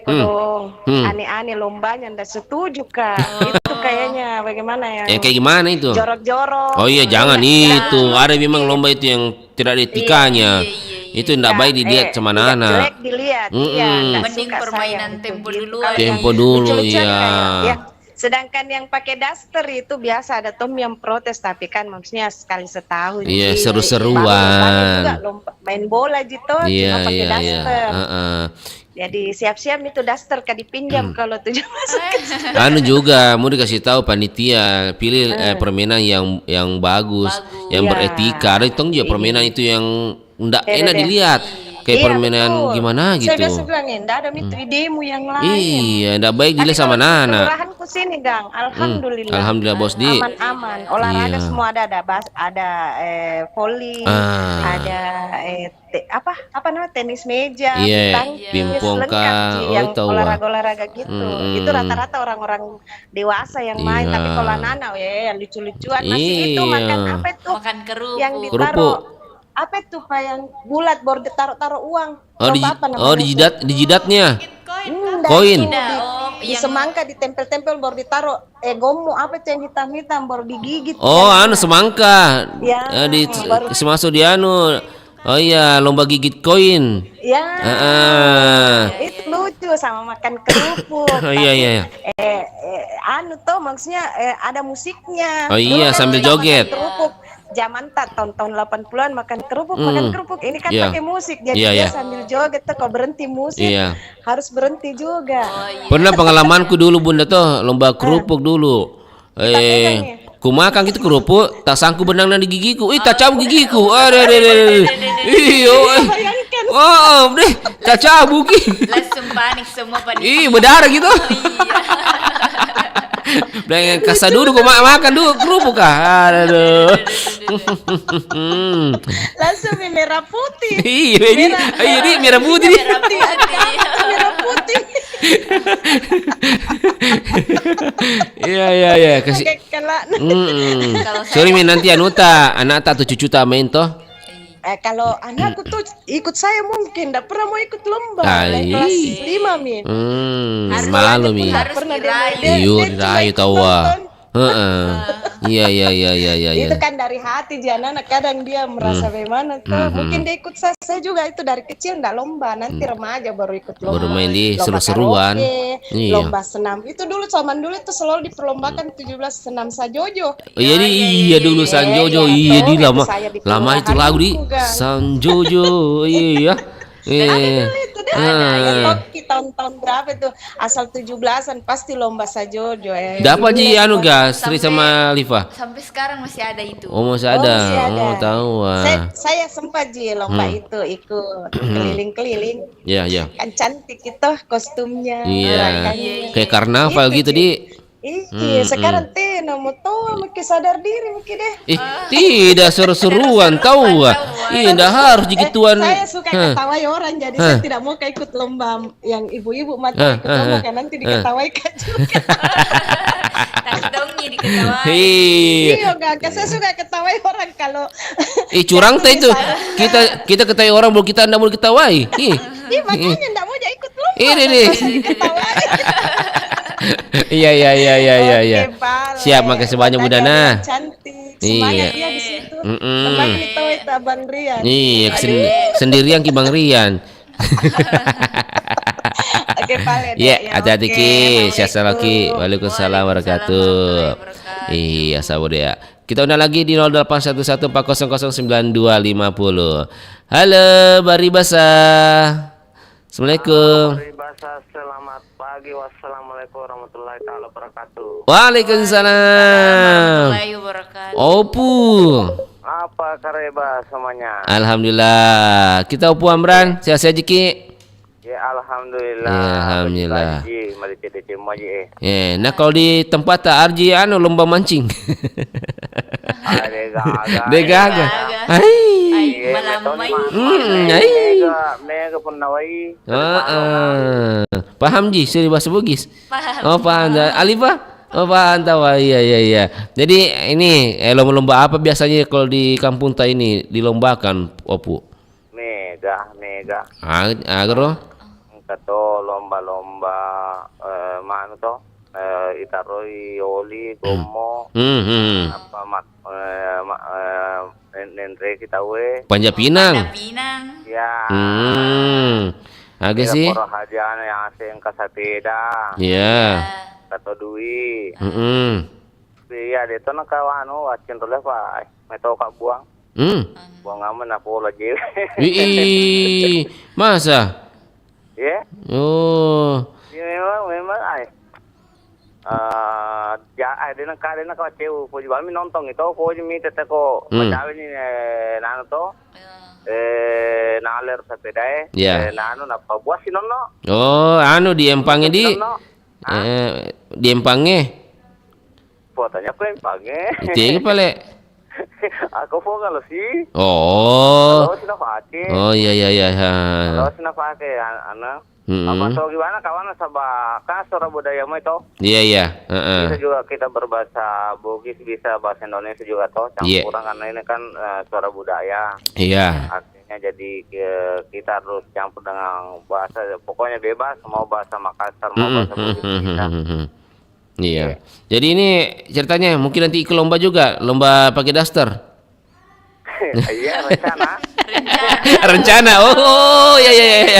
kalau aneh-aneh lombanya ndak setuju Kak. Itu kayaknya bagaimana ya? Kayak gimana itu? Jorok-jorok. Oh iya, jangan itu. Ada memang lomba itu yang tidak ada etikanya. Itu ndak baik dilihat sama anak. Jelek dilihat. Iya, mending permainan tempo dulu. Tempo dulu ya. Sedangkan yang pakai daster itu biasa ada tom yang protes, tapi kan maksudnya sekali setahun. Iya, seru-seruan. Juga main bola gitu, cuma pakai daster. Jadi siap-siap itu daster kan dipinjam kalau 17 juga mau dikasih tahu panitia pilih permainan yang bagus, yang beretika. Ada juga permainan itu yang enggak enak dilihat. Kayak permainan gimana gitu. Saya biasa bilang enggak ada idemu yang lain. Iya, enggak baik dilihat sama Nana. Kelurahanku sini, Gang. Alhamdulillah. Alhamdulillah Bos Di. Aman-aman. Olahraga semua ada volley, ada apa namanya tenis meja, pingpong yang olahraga gitu. Itu rata-rata orang-orang dewasa yang main, tapi kalau anak-anak yang lucu-lucuan masih itu makan apa itu? Makan kerupuk. Yang ditaruh apa itu Pak yang bulat baru ditaruh uang. Di jidatnya. Koin. Di semangka ditempel-tempel baru ditaruh gomu apa itu yang hitam-hitam baru digigit. Semangka. Ya, masuk di Oh iya, lomba gigit koin. Ya. Itu lucu sama makan kerupuk. Iya. Maksudnya ada musiknya. Oh iya, sambil joget. Kerupuk. Zaman tahun 80-an makan kerupuk. Ini kan pakai musik, jadi dia sambil joget tuh kalau berhenti musik harus berhenti juga. Pernah pengalamanku dulu Bunda tuh lomba kerupuk dulu. Ku makan gitu kerupuk, tak sangku benang di gigiku. Tak cabut gigiku. Deh, tak cabut ki. Langsung panik semua pada. Berdarah gitu. Dengan kasar dulu kok makan dulu kerupuk kah? Aduh. Langsung merah putih. Iya, merah putih. Merah putih. Iya. Kasih. Sorry nanti anak tak tuh cucu tak main toh. Kalau anakku tuh ikut saya mungkin enggak pernah mau ikut lomba kelas 5 Min. Malu Min. Dirayu tahu. Iya. Itu kan dari hati anak kadang dia merasa bagaimana tuh. Mungkin dia ikut saya juga itu dari kecil enggak lomba, nanti remaja baru ikut lomba. Baru main di seru-seruan. Lomba senam. Itu dulu zaman dulu itu selalu diperlombakan 17 senam Sajojo. Iya dulu Sanjojo. Iya di lama itu lagu di Sanjojo. Iya. Itu Ya Toki tahun-tahun berapa itu asal 17-an pasti lomba sajojo Dapat ji anu gas Sri sama Liva. Sampai sekarang masih ada itu. Oh masih ada. Oh tahu. Saya sempat ji lomba itu ikut keliling-keliling. Iya. Kan cantik itu kostumnya. Iya. Kayak karnaval gitu di. Iya, sekarang mau tahu mungkin sadar diri mungkin deh. Tidak seru-seruan tahu ah. Tidak harus digituan. Saya suka ketawai orang jadi saya tidak mau ikut lomba yang ibu-ibu mati ikut lomba kan nanti diketawai kan juga. Dongnya diketawai. Iya, enggak saya suka ketawai orang kalau curang teh itu. Kita ketawai orang belum kita enggak boleh ketawai. Iya, makanya enggak mau ikut lomba. Ini. Iya. Siap, makasih banyak Bu Dana. Cantik. Semangatnya di situ. Teman itu Abang Rian. Iya, sendirian Ki Bang Rian. Oke, Pak. Iya, hati-hati Ki. Sehat Ki. Waalaikumsalam wabarakatuh. Iya, sabar ya. Kita undang lagi di 0811400950. Halo, Baribasa. Assalamualaikum. Selamat pagi. Wassalamualaikum warahmatullahi wabarakatuh. Waalaikumsalam. Opu. Apa kareba semuanya? Alhamdulillah. Kita Opu Amran. Sehat-sehat Ki. Ya alhamdulillah. Ya, alhamdulillah. Nah kalau di tempat tak Arji lomba mancing. Degaga. Paham Ji, sudah bahasa Bugis. Oh paham. Alifah? Oh paham tahu. Iya. Jadi ini lomba-lomba apa biasanya kalau di kampung ta ini dilombakan Opu? Mega. Agro? Kato lomba-lomba mana to? Itaroi oli gomo. Apa nendre kita we. Panjat Pinang. Ya. Agak sih. Poro hajana yang asing kasapeda. Iya. Kato dui. Iya, dito na kawano wacin role pa. Meto ka buang. Buang aman na pola je. Masa? Ya. Oh. Memang ay. Dia na kaceu. Puji kami nonton itu. Puji mi teteko. Macam ini nano to. Naler sepeda. Nano napa buat sih nono. Oh, di empangnya di. Di empangnya. Fotonya apa empangnya? Itu pale. Aku kalau sih. Oh. Kalau sih pakai. Oh iya. Kalau sih pakai anak. Apa so gimana kawan sabah kasar budaya mu itu? Iya. Bisa juga kita berbahasa Bugis, bisa bahasa Indonesia juga toh campuran karena ini kan suara budaya. Iya. Artinya jadi kita harus campur dengan bahasa pokoknya bebas mau bahasa Makassar mau bahasa Bugis kita. Iya. Jadi ini ceritanya mungkin nanti ikut lomba juga, lomba pakai daster. Iya, rencana. Oh, iya.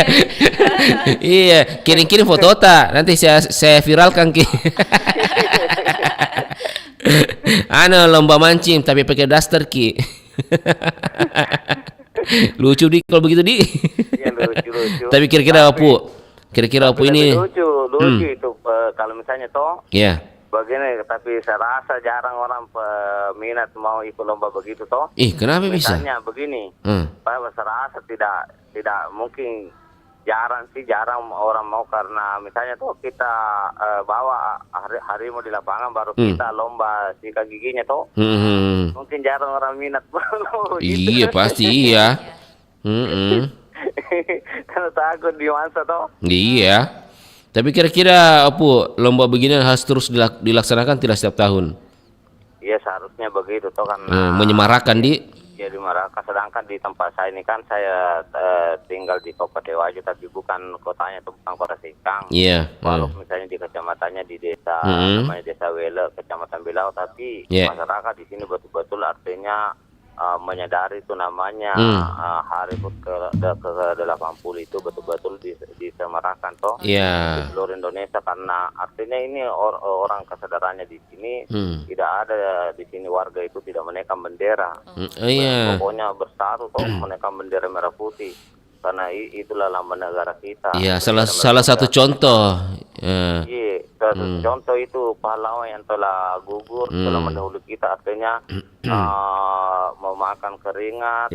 Iya, kirim foto nanti saya viralkan Ki. Lomba mancing tapi pakai daster Ki. Lucu di kalau begitu di. Iya, lucu. Tapi kira-kira Opu ini lucu itu kalau misalnya toh. Iya. Begini, tapi saya rasa jarang orang peminat mau ikut lomba begitu toh. Kenapa bisa? Misalnya begini, saya rasa tidak mungkin jarang orang mau karena misalnya tuh kita bawa harimau di lapangan baru kita lomba sikat giginya toh. Mungkin jarang orang minat. Iya pasti iya. Karena takut dimansa toh. Iya. Tapi kira-kira lomba begini harus terus dilaksanakan tidak setiap tahun? Iya seharusnya begitu toh karena menyemarakan di. Ya dimarahkan, sedangkan di tempat saya ini kan saya tinggal di Kabupaten Wajo tapi bukan kotanya itu bukan Kota Singkang. Iya. Walaupun misalnya di kecamatannya di desa namanya Desa Wele, Kecamatan Bilau, tapi masyarakat di sini betul-betul artinya menyadari itu namanya hari ke-80 itu betul-betul disemarakan toh di seluruh Indonesia karena artinya ini orang kesadarannya di sini tidak ada di sini warga itu tidak menaikkan bendera. Pokoknya bersatu toh menaikkan bendera merah putih. karena itulah lambang negara kita. Iya, salah satu contoh. Iya, contoh itu pahlawan yang telah gugur, telah mendahului kita, artinya memakan keringat,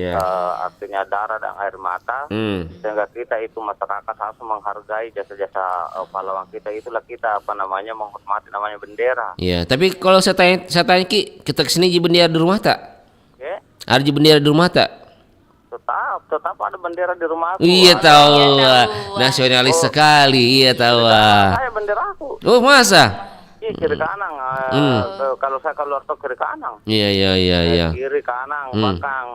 artinya darah dan air mata, sehingga kita itu masyarakat harus menghargai jasa-jasa pahlawan kita. Itulah kita menghormati namanya bendera. Iya, tapi kalau saya tanya Ki, kita kesini di bendera di rumah tak? Ada di bendera di rumah tak? Tetap ada bendera di rumahku. Iya tahu, nasionalis sekali. Iya tahu. Saya bendera aku. Oh masa? Iya, kiri kanan. Kalau saya keluar tuh kiri kanan. Iya. Kiri kanan, belakang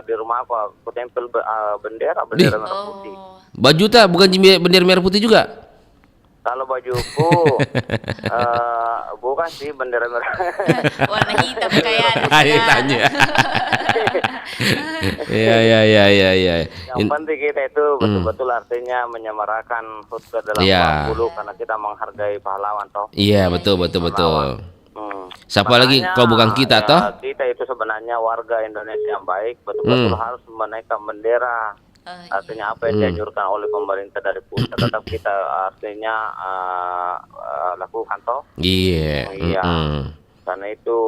di rumahku aku tempel bendera merah putih. Baju tak bukan bendera merah putih juga? Kalau bajuku bukan sih bendera merah. Warna hitam kayak tanya. Iya. Yang penting kita itu betul-betul artinya menyemarakan HUT ke-80 karena kita menghargai pahlawan toh. Iya, betul. Siapa lagi kalau bukan kita toh? Kita itu sebenarnya warga Indonesia yang baik, betul-betul harus menaikkan bendera. Artinya apa yang dianjurkan oleh pemerintah dari pusat tetap kita artinya lakukan toh. Iya. Karena itu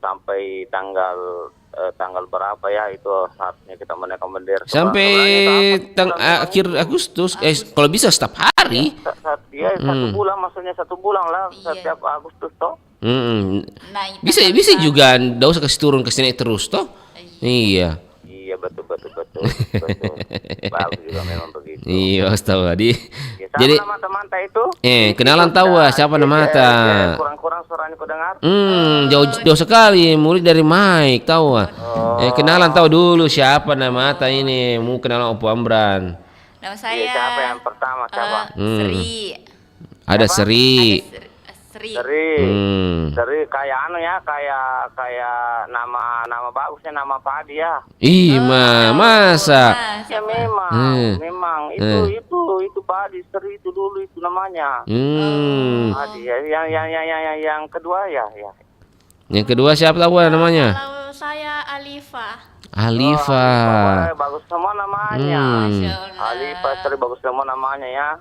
sampai tanggal berapa ya itu saatnya kita menaikkan bendera. Sampai akhir Agustus. Kalau bisa setiap hari. Iya, 1 bulan, maksudnya 1 bulan lah setiap Agustus toh. Bisa juga, nggak usah kasih turun ke sini terus toh. Iya. Iya betul. Bagus juga memang begitu. Iya, tahu tadi. Jadi mata itu? Kenalan tahu siapa nama mata? Kurang suaranya kau dengar? Jauh sekali, mulai dari mic tahu. Kenalan tahu dulu siapa nama mata ini? Mau kenalan Opo Amran. Nama saya. Siapa yang pertama siapa? Sri. Ada Sri. Sri kayak kayak nama bagusnya nama Padi ya. Masa? Ya memang itu Padi, Sri itu dulu itu namanya. Padi yang kedua ya. Yang kedua siapa tahu namanya? Kalau saya Alifa. Bagus semua namanya. Alifa, Sri bagus semua namanya ya.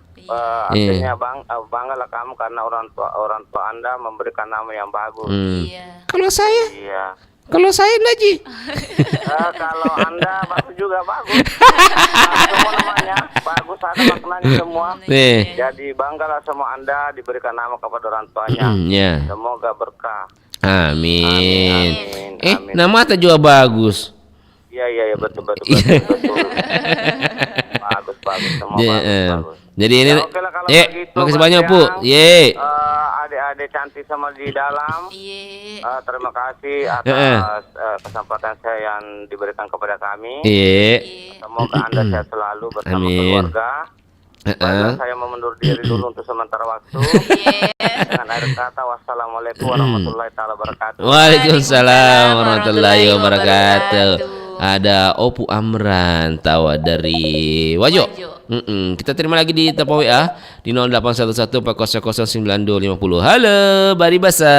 Artinya banggalah kamu karena orang tua Anda memberikan nama yang bagus. Kalau saya? Iya. Kalau saya Naji. Kalau Anda bagus juga bagus. Semua namanya bagus, ada maknanya semua. Jadi banggalah semua Anda diberikan nama kepada orang tuanya. Semoga berkah. Amin. Nama tak juga bagus. Iya betul. Bagus semua bagus. Jadi ini makasih banyak Bu. Adik-adik cantik sama di dalam. Terima kasih atas kesempatan saya yang diberikan kepada kami. Semoga Anda sehat selalu bersama keluarga. Saya memundur diri dulu untuk sementara waktu. Dengan akhir kata wassalamualaikum warahmatullahi wabarakatuh. Waalaikumsalam warahmatullahi wabarakatuh. Ada Opo Amran tawa dari Wajo. Kita terima lagi di telepon WA di 0811400950. Halo Bari Basa.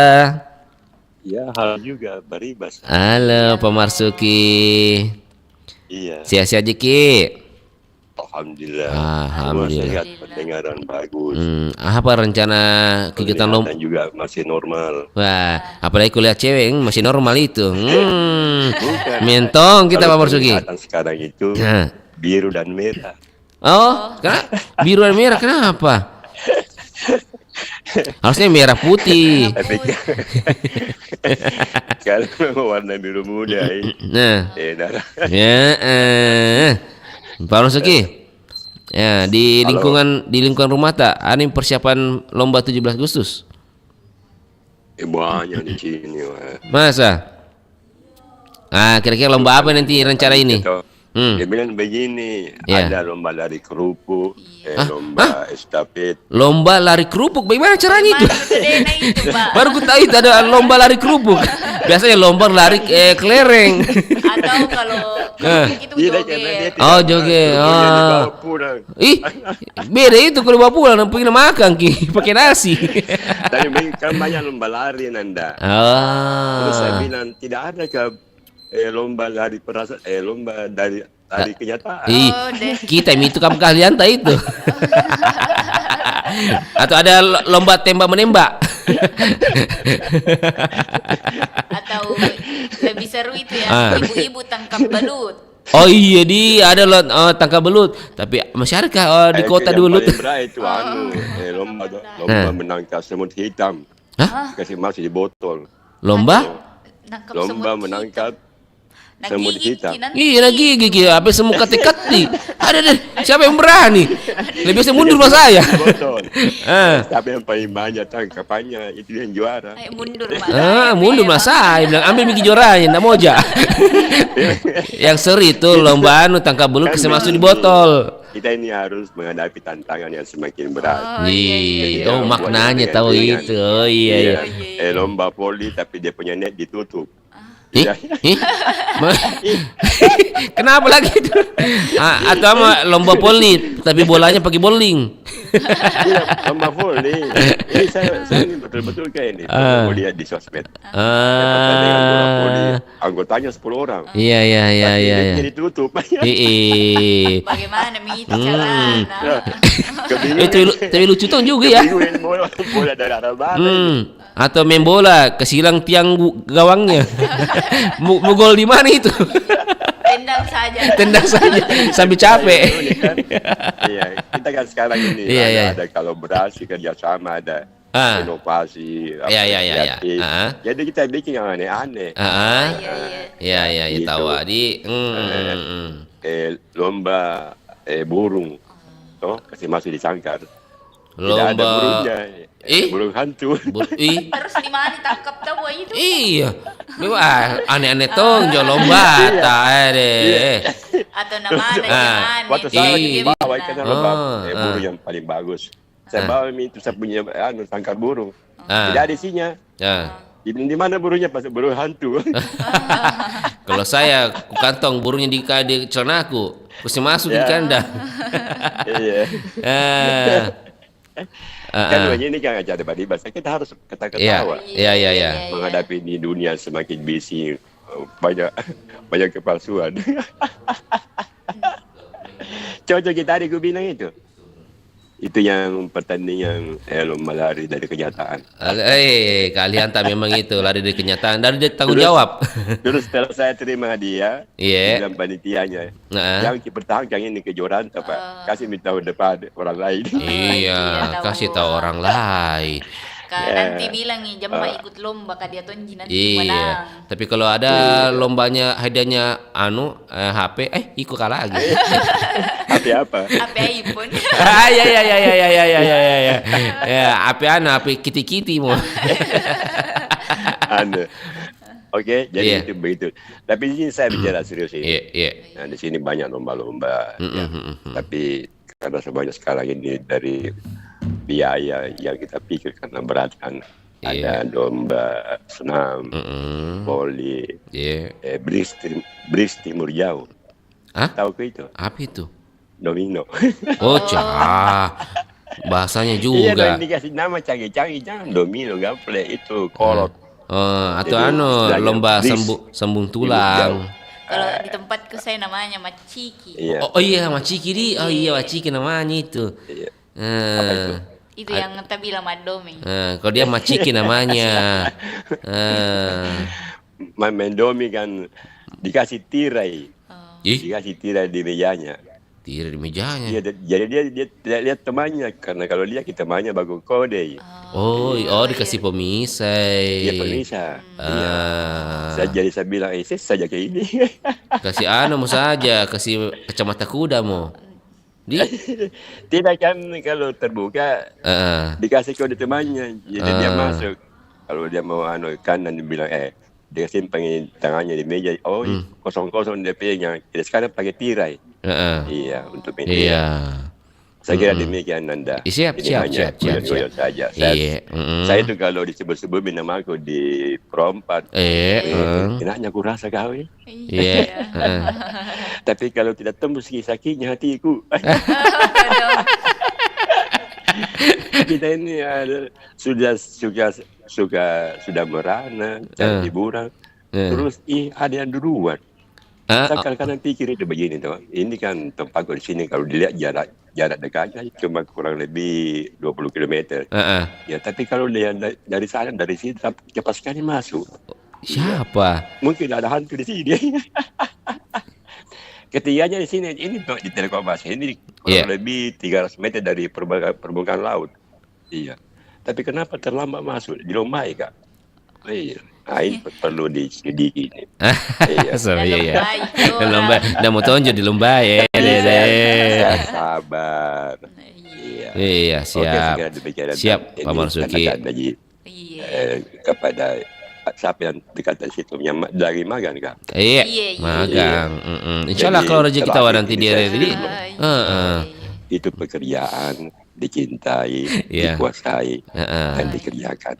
Ya, halo juga Bari Basa. Halo Pak Marsuki. Iya. Sehat-sehat Ki. Alhamdulillah. Sehat, pendengaran bagus. Apa rencana kegiatan lomba? Juga masih normal. Wah, apalagi kuliah cewek masih normal itu. Mentong kita Pak Marsuki. Sekarang itu biru dan merah. Oh, kenapa? Biru dan merah kenapa? Harusnya merah putih. Kalau warna biru muda ini. Pak Marsuki. Ya, di lingkungan rumah tak ada persiapan lomba 17 Agustus? Banyak di sini. Masa? Kira-kira lomba apa nanti rencana ini? Dia bilang begini, ada lomba lari kerupuk, lomba estafet. Lomba lari kerupuk, bagaimana caranya itu? Baru ku tahu itu ada lomba lari kerupuk. Biasanya lomba lari kelereng. Atau kalau itu joget. Oh joget. Beda itu kalau bawa pulang, pengen makan pakai nasi. Tapi kan banyak lomba lari Nanda. Terus saya bilang tidak ada lomba lari lomba dari dari kenyataan. Kita itu kamu kalian tak itu. Atau ada lomba tembak menembak. Atau lebih seru itu ya, ibu-ibu tangkap belut. Oh iya, ada tangkap belut. Tapi masyarakat di kota dulu. Yang paling berat itu lomba menangkap semut hitam. Kasih masuk di botol. Lomba menangkap semut hitam. Iya lagi gigi, apa semua kati-kati. Ada deh, siapa yang berani? Lebih saya mundur mas saya. Tapi yang paling banyak tangkapannya itu yang juara. Mundur mas saya, bilang ambil miki juaranya, ndak moja. Yang seri itu lomba tangkap belut kasih masuk di botol. Kita ini harus menghadapi tantangan yang semakin berat. Maknanya tahu itu. Oh iya. Lomba voli tapi dia punya net ditutup. Kenapa lagi itu? Atau lomba voli tapi bolanya pakai bowling. Lomba voli. Ini saya ini betul-betul kayak ini. Lihat di sosmed. Anggotanya 10 orang. Iya. Jadi ditutup. Bagaimana Mi caranya? Tapi lucu tuh juga ya. Bola dari arah barat. Atau main bola kesilang tiang gawangnya. Mau gol di mana itu? Tendang saja sampai capek. Iya, kita kan sekarang ini ada kolaborasi, kerjasama, ada inovasi. Iya. Jadi kita bikin yang aneh-aneh. Iya, tahu Adi. Lomba burung, kasih masuk di sangkar. Lomba tidak ada burungnya. Burung hantu. Terus di mana ditangkap tahu itu? Iya. Aneh-aneh tuh lomba Atau namanya waktu saya bawa ikan lomba burung yang paling bagus. Saya bawa itu saya punya sangkar burung. Tidak ada isinya. Di mana burungnya? Pas burung hantu. Kalau saya kantong burungnya di celana aku masuk di kandang. Iya. Kan ini kan acara debat, kita harus ketawa. Iya. Menghadapi di dunia semakin busy, banyak kepalsuan. Cocok kita tadi gue bilang itu yang pertandingan lomba lari dari kenyataan. Kalian tak memang itu lari dari kenyataan, dari tanggung jawab. Terus setelah saya terima hadiah dengan panitianya, yang dipertahankan ini kejuaraan Pak, kasih tahu depan orang lain. Iya, kasih tahu orang lain. Nanti bilang nih jemaah ikut lomba dia tonji nanti menang. Tapi kalau ada lombanya hadiahnya HP, ikut kalah lagi. HP apa? HP iPhone. Ya, HP kiti-kiti mau. Oke, jadi itu begitu. Tapi ini saya bicara serius ini. Iya. Nah, di sini banyak lomba-lomba. Tapi karena semuanya sekarang ini dari biaya yang kita pikir karena berat kan. Ada lomba senam, voli, bridge timur jauh. Tahu ke itu? Apa itu? Domino. Bahasanya juga. Iya, dikasih nama canggih-canggih, jangan domino, gaple itu kolot. Atau lomba sembung tulang. Kalau di tempatku saya namanya maciki. Iya maciki maciki namanya itu. Apa itu? Itu yang kita bilang madomi. Kalau dia maciki namanya. Main domi kan dikasih tirai. Dikasih tirai di mejanya. Tirai di mejanya. Iya, jadi dia tidak lihat temannya karena kalau lihat kita temannya bagus kode. Dikasih pemisai. Iya, pemisai. Saya bilang saya saja kayak ini. Kasih mau saja, kasih kacamata kuda mau. Tidak kan kalau terbuka dikasih kode temannya, jadi dia masuk. Kalau dia mau kanan dia bilang dia simpan tangannya di meja. Kosong DP-nya. Sekarang pakai tirai. Iya, untuk media. Iya. Saya kira demikian Nanda. Siap. Saja. Saya itu kalau disebut-sebut nama aku di Pro 4. Enaknya aku rasa kau ya. Iya. Tapi kalau tidak tembus sakitnya hatiku. Kita ini sudah merana cari hiburan. Terus ada yang duluan. Saya kadang-kadang pikir itu begini tuh. Ini kan tempatku di sini kalau dilihat jarak dekatnya cuma kurang lebih 20 km. Ya, tapi kalau dia dari sana dari sini cepat sekali masuk. Siapa? Mungkin ada hantu di sini. Ketiganya di sini, ini di Telekomasi ini kurang lebih 300 meter dari permukaan laut. Iya. Tapi kenapa terlambat masuk? Dilombai, Kak. Iya. Nah, ini perlu diselidiki ini. Iya. Lomba, udah mau tonjol di lomba ya. Sabar. Iya, siap. Siap, Pak Marzuki. Kepada siapa yang dekat dari situ, dari Magang, Kak? Iya, Magang. Insya Allah kalau rezeki kita nanti dia itu pekerjaan dicintai, dikuasai, dan dikerjakan.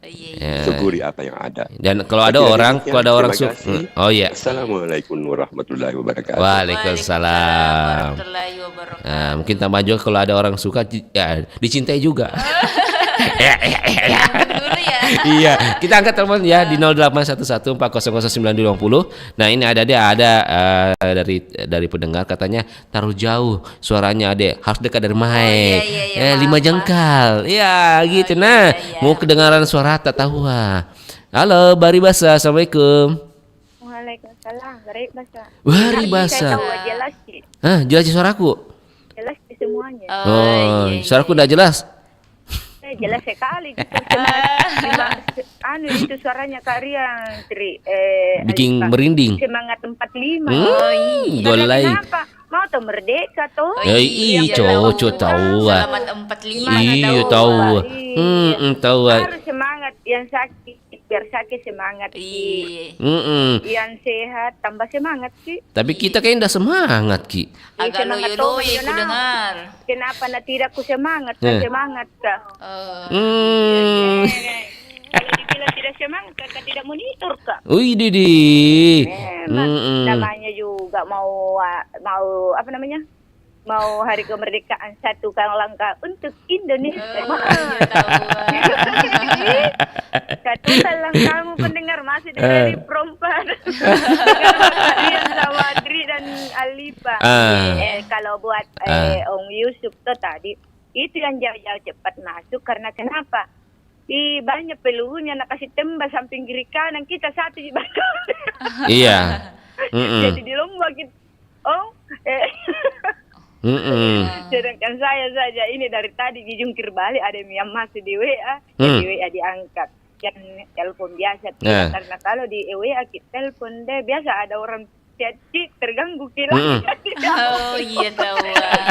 Syukuri apa yang ada. Dan kalau ada orang suka, Assalamualaikum warahmatullahi wabarakatuh. Waalaikumsalam. Mungkin tambah juga kalau ada orang suka, ya dicintai juga. Iya, kita angkat telepon ya di 0811400920. Nah, ini ada dari pendengar katanya taruh jauh suaranya harus dekat dari mic. 5 jengkal. Ya, gitu. Nah, mau kedengaran suara tak tahu. Halo, Bari Basa. Assalamualaikum. Waalaikumsalam. Bari Basa. Bari Basa. Jelas sih. Jelas suaraku? Jelas semuanya. Suaraku udah jelas? Jelas sekali gitu. Itu suaranya Karian bikin merinding. Semangat 45. Golai. Kenapa? Mau tuh merdeka tuh. Cocok tahu. Selamat 45. Iya tahu. Tahu. Harus semangat yang sakit biar sakit semangat. Yang sehat tambah semangat sih. Tapi kita kayaknya udah semangat Ki. Agak loyo ku dengar. Kenapa tidak ku semangat? Semangat kah? Kalau dibilang tidak semangat, kakak tidak monitor kak. Wih Didi. Namanya juga mau apa namanya? Mau hari kemerdekaan satu langkah untuk Indonesia. Satu langkahmu pendengar masih dari perempuan. Dengan sama Adri dan Alifa. Kalau buat Om Yusuf tuh tadi itu yang jauh-jauh cepat masuk karena kenapa? Banyak pelurunya nak kasih tembak samping kiri kanan kita satu di belakang. Iya. Jadi di lomba kita. Sedangkan saya saja ini dari tadi dijungkir balik ada yang masih di WA, di WA diangkat. Yang telepon biasa karena kalau di WA kita telepon deh biasa ada orang jadi terganggu kira. Iya tahu.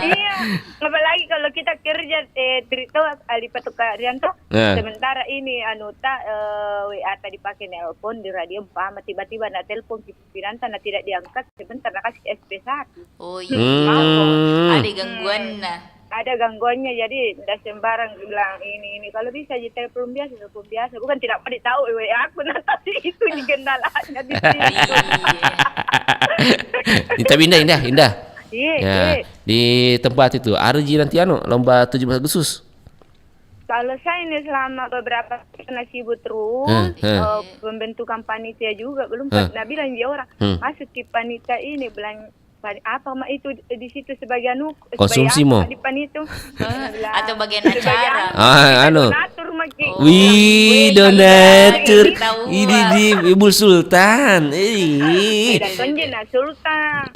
Iya, apalagi kalau kita kerja Trito Ali Patukarianto, sementara ini Anuta WA tadi pakai nelpon di radio umpama tiba-tiba nak telepon Piranta nak tidak diangkat sebentar nak kasih SP1. Oh iya. Ada gangguan Ada gangguannya jadi tidak sembarang bilang ini kalau bisa di telepon biasa bukan tidak mau tahu WA aku nanti itu di kendalanya di situ. Tapi indah. Iya. Di tempat itu Arji nanti lomba 17 Agustus. Kalau saya ini selama beberapa kena sibuk terus pembentukan panitia juga belum pernah bilang dia orang masuk ke panitia ini bilang apa mak itu di situ sebagai konsumsi mo di panitia atau bagian acara donatur maki donatur ini di Ibu Sultan Sultan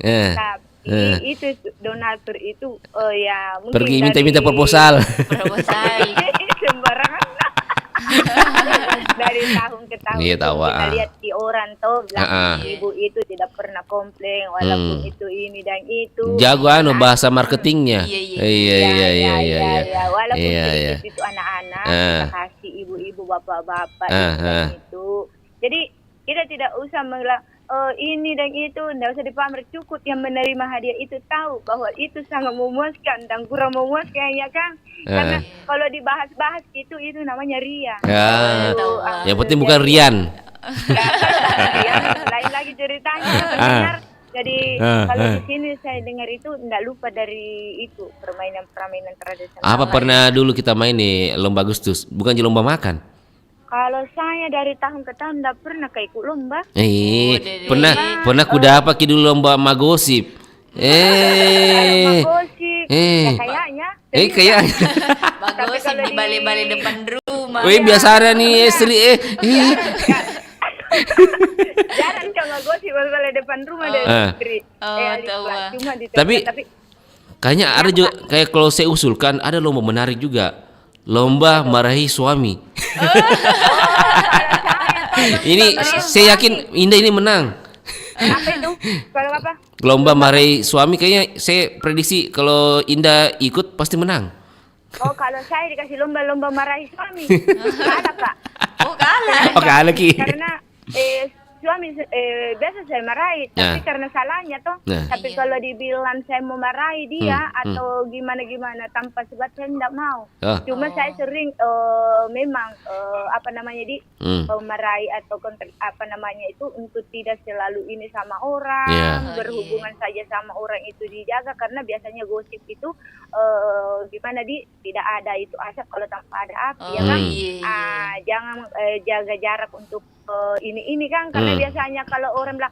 itu donatur itu ya mungkin pergi minta proposal sembarangan dari tahun ke tahun kita lihat di orang tuh ibu itu tidak pernah komplain walaupun itu ini dan itu jago bahasa marketingnya walaupun itu anak-anak kita kasih ibu-ibu bapak-bapak itu jadi kita tidak usah bilang ini dan itu tidak usah dipamer cukup yang menerima hadiah itu tahu bahwa itu sangat memuaskan dan kurang memuaskan ya kan karena kalau dibahas-bahas itu namanya ria yang penting bukan Rian lain lagi ceritanya benar jadi kalau di sini saya dengar itu tidak lupa dari itu permainan tradisional apa pernah dulu kita main nih lomba Agustus bukan di lomba makan Kalau saya dari tahun ke tahun tidak pernah ikut lomba. Pernah kuda apa dulu lomba magosip. Magosip. Ya kayaknya. Kayaknya. Magosip di balai-balai depan rumah. Biasa ada nih istri. Jarang cuma magosip balai depan rumah dari istri. Cuma di tapi kayaknya ada juga kayak kalau saya usulkan ada lomba menarik juga. Lomba marahi suami. Ini saya yakin Indah ini menang. Apa itu? Kalau apa? Lomba marahi suami kayaknya saya prediksi kalau Indah ikut pasti menang. Oh, kalau saya dikasih lomba marahi suami. Kalah, Kak. Oh, kalah. Oh, kalah Ki. Karena suami biasa saya marahi, tapi karena salahnya toh. Tapi kalau dibilang saya mau marahi dia atau gimana tanpa sebab saya tidak mau. Cuma saya sering memang marahi atau itu untuk tidak selalu ini sama orang, berhubungan saja sama orang itu dijaga karena biasanya gosip itu tidak ada itu asap kalau tanpa ada api ya kan. Jangan jaga jarak untuk ini kan karena biasanya kalau orang bilang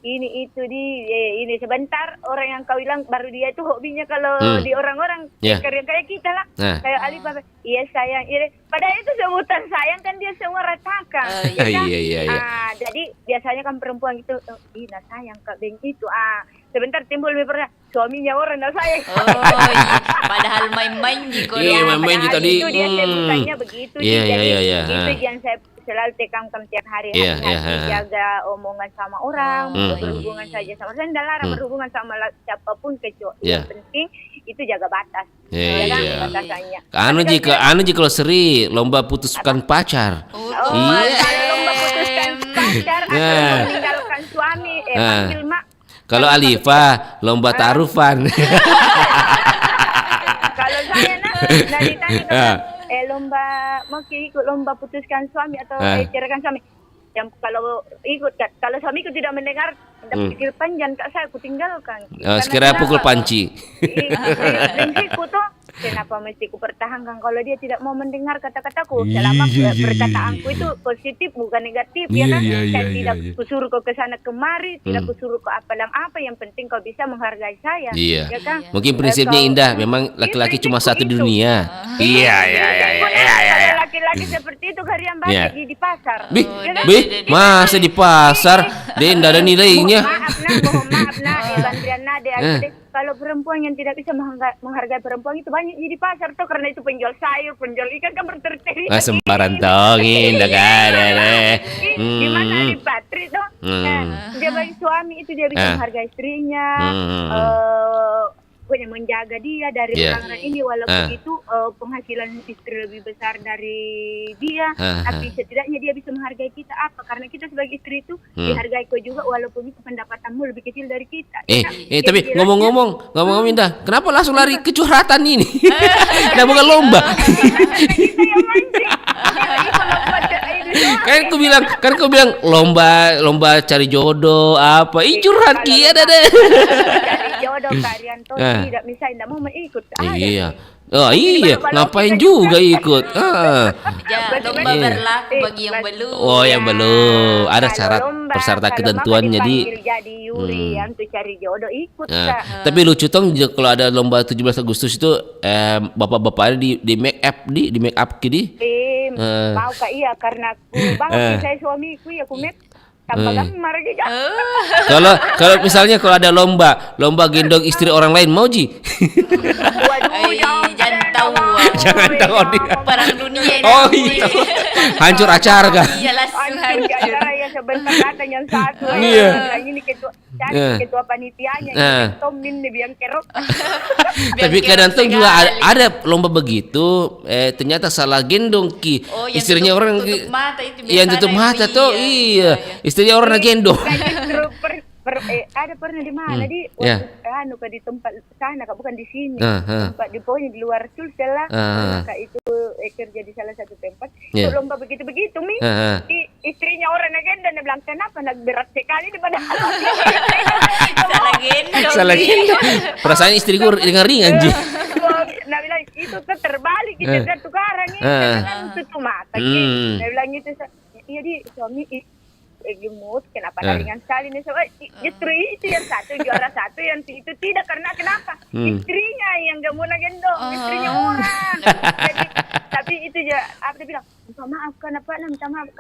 ini sebentar orang yang kau bilang baru dia itu hobinya kalau di orang-orang kayak kita lah kayak Alif iya sayang padahal itu sebutan sayang kan dia semua ratakan jadi biasanya kan perempuan itu sayang kak Beng itu sebentar timbul pernah suaminya orang sayang padahal main-main gitu main-main gitu tadi itu dia sebutannya begitu jadi itu yang saya selalu tekankan tiap hari jaga omongan sama orang, berhubungan saja sama saya tidak larang berhubungan sama siapapun kecuali yang penting itu jaga batas, batasannya. Anu jika kalau seri lomba putuskan pacar. Kalau lomba putuskan pacar atau meninggalkan suami, panggil mak. Kalau Alifa lomba ta'arufan. Kalau saya ditanya lomba mau ikut lomba putuskan suami atau ceraikan suami. Yang kalau suamiku tidak mendengar pikir panjang kak saya aku tinggalkan. Sekira pukul panci. Prinsipku tuh kenapa mesti ku pertahankan kalau dia tidak mau mendengar kata-kataku selama perkataanku itu positif bukan negatif ya kan. Saya tidak kusuruh kau ke sana kemari, tidak kusuruh kau apa yang penting kau bisa menghargai saya. Ya kan? Mungkin prinsipnya Indah memang laki-laki cuma satu di dunia. Iya. Laki-laki seperti itu kalian banyak di pasar. Masa di pasar? Dia tidak ada nilainya. Mohon maaf Bandrian Nade. Kalau perempuan yang tidak bisa menghargai perempuan itu banyak di pasar tuh karena itu penjual sayur, penjual ikan kan berterteri. Sembarang tongin, dah ada deh. Gimana di Patri tuh? Dia bagi suami itu dia bisa menghargai istrinya. Punya menjaga dia dari orang ini walaupun itu penghasilan istri lebih besar dari dia, tapi setidaknya dia bisa menghargai kita karena kita sebagai istri itu dihargai kau juga walaupun itu pendapatanmu lebih kecil dari kita. Tapi ngomong-ngomong Indah, kenapa langsung lari ke curhatan ini? Nah bukan lomba. Kan aku bilang lomba cari jodoh apa? Curhat Ki ada deh. Cari jodoh kalian tuh tidak mau ikut. Iya. Ngapain juga ikut? Lomba berlaku bagi yang belum. Oh, yang belum. Ada syarat persyaratan ketentuannya di. Jadi Yuri yang tuh cari jodoh ikut. Tapi lucu tong kalau ada lomba 17 Agustus itu bapak-bapaknya di make up kidi. Mau kak iya karena aku banget saya suamiku ya aku make tanpa gambar gitu. Kalau misalnya kalau ada lomba gendong istri orang lain mau Ji? Jangan tahu dia. Perang dunia ini. Oh iya. Hancur acara kan? Iya langsung hancur. Acara ya sebentar datang yang satu. Ini ketua panitianya. Tomin nih biang kerok. Tapi kadang tuh juga ada lomba begitu. Ternyata salah gendong Ki. Istrinya orang yang tutup mata tuh. Iya. Istrinya orang gendong. Ada pernah di mana di di tempat sana kak bukan di sini tempat di pokoknya di luar Sulsel lah kak itu kerja di salah satu tempat lomba begitu mi istrinya orang agenda dia bilang kenapa berat sekali di pada salah gendong perasaan istriku ringan-ringan Ji. Nah bilang itu terbalik gitu kan tukaran ini kan tutup mata. Saya bilang gitu, iya di suami gemuk, kenapa ringan sekali nih? Justru itu yang satu juara satu, yang itu tidak karena kenapa? Istrinya yang gak mau gendong, istrinya orang. Jadi, tapi itu ya, apa dia bilang? Minta maaf kenapa? Minta maaf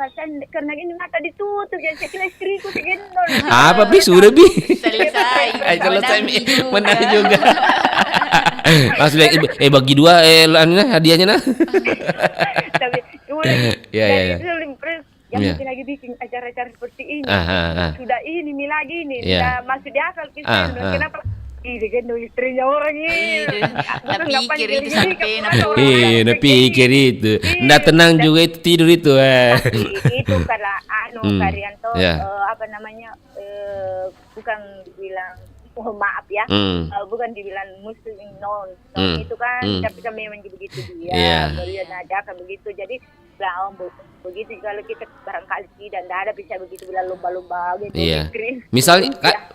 karena ini mata ditutup, jadi saya kira istriku gendong. Apa bi sudah bi? Selesai. Menang juga. Maksudnya bagi dua hadiahnya nah. Tapi ya. Yang mungkin lagi bikin acara-acara seperti ini sudah ini lagi ini sudah masuk di akal kita kenapa gendong istrinya orang ini pikir itu sampai pikir itu nggak tenang juga itu tidur itu itu karena Karyanto apa namanya bukan bilang maaf ya bukan dibilang muslim non itu kan tapi kan memang begitu dia beliau ada kan begitu jadi begitu kalau kita barangkali tidak ada bisa begitu bilang lomba-lomba gitu. Misalnya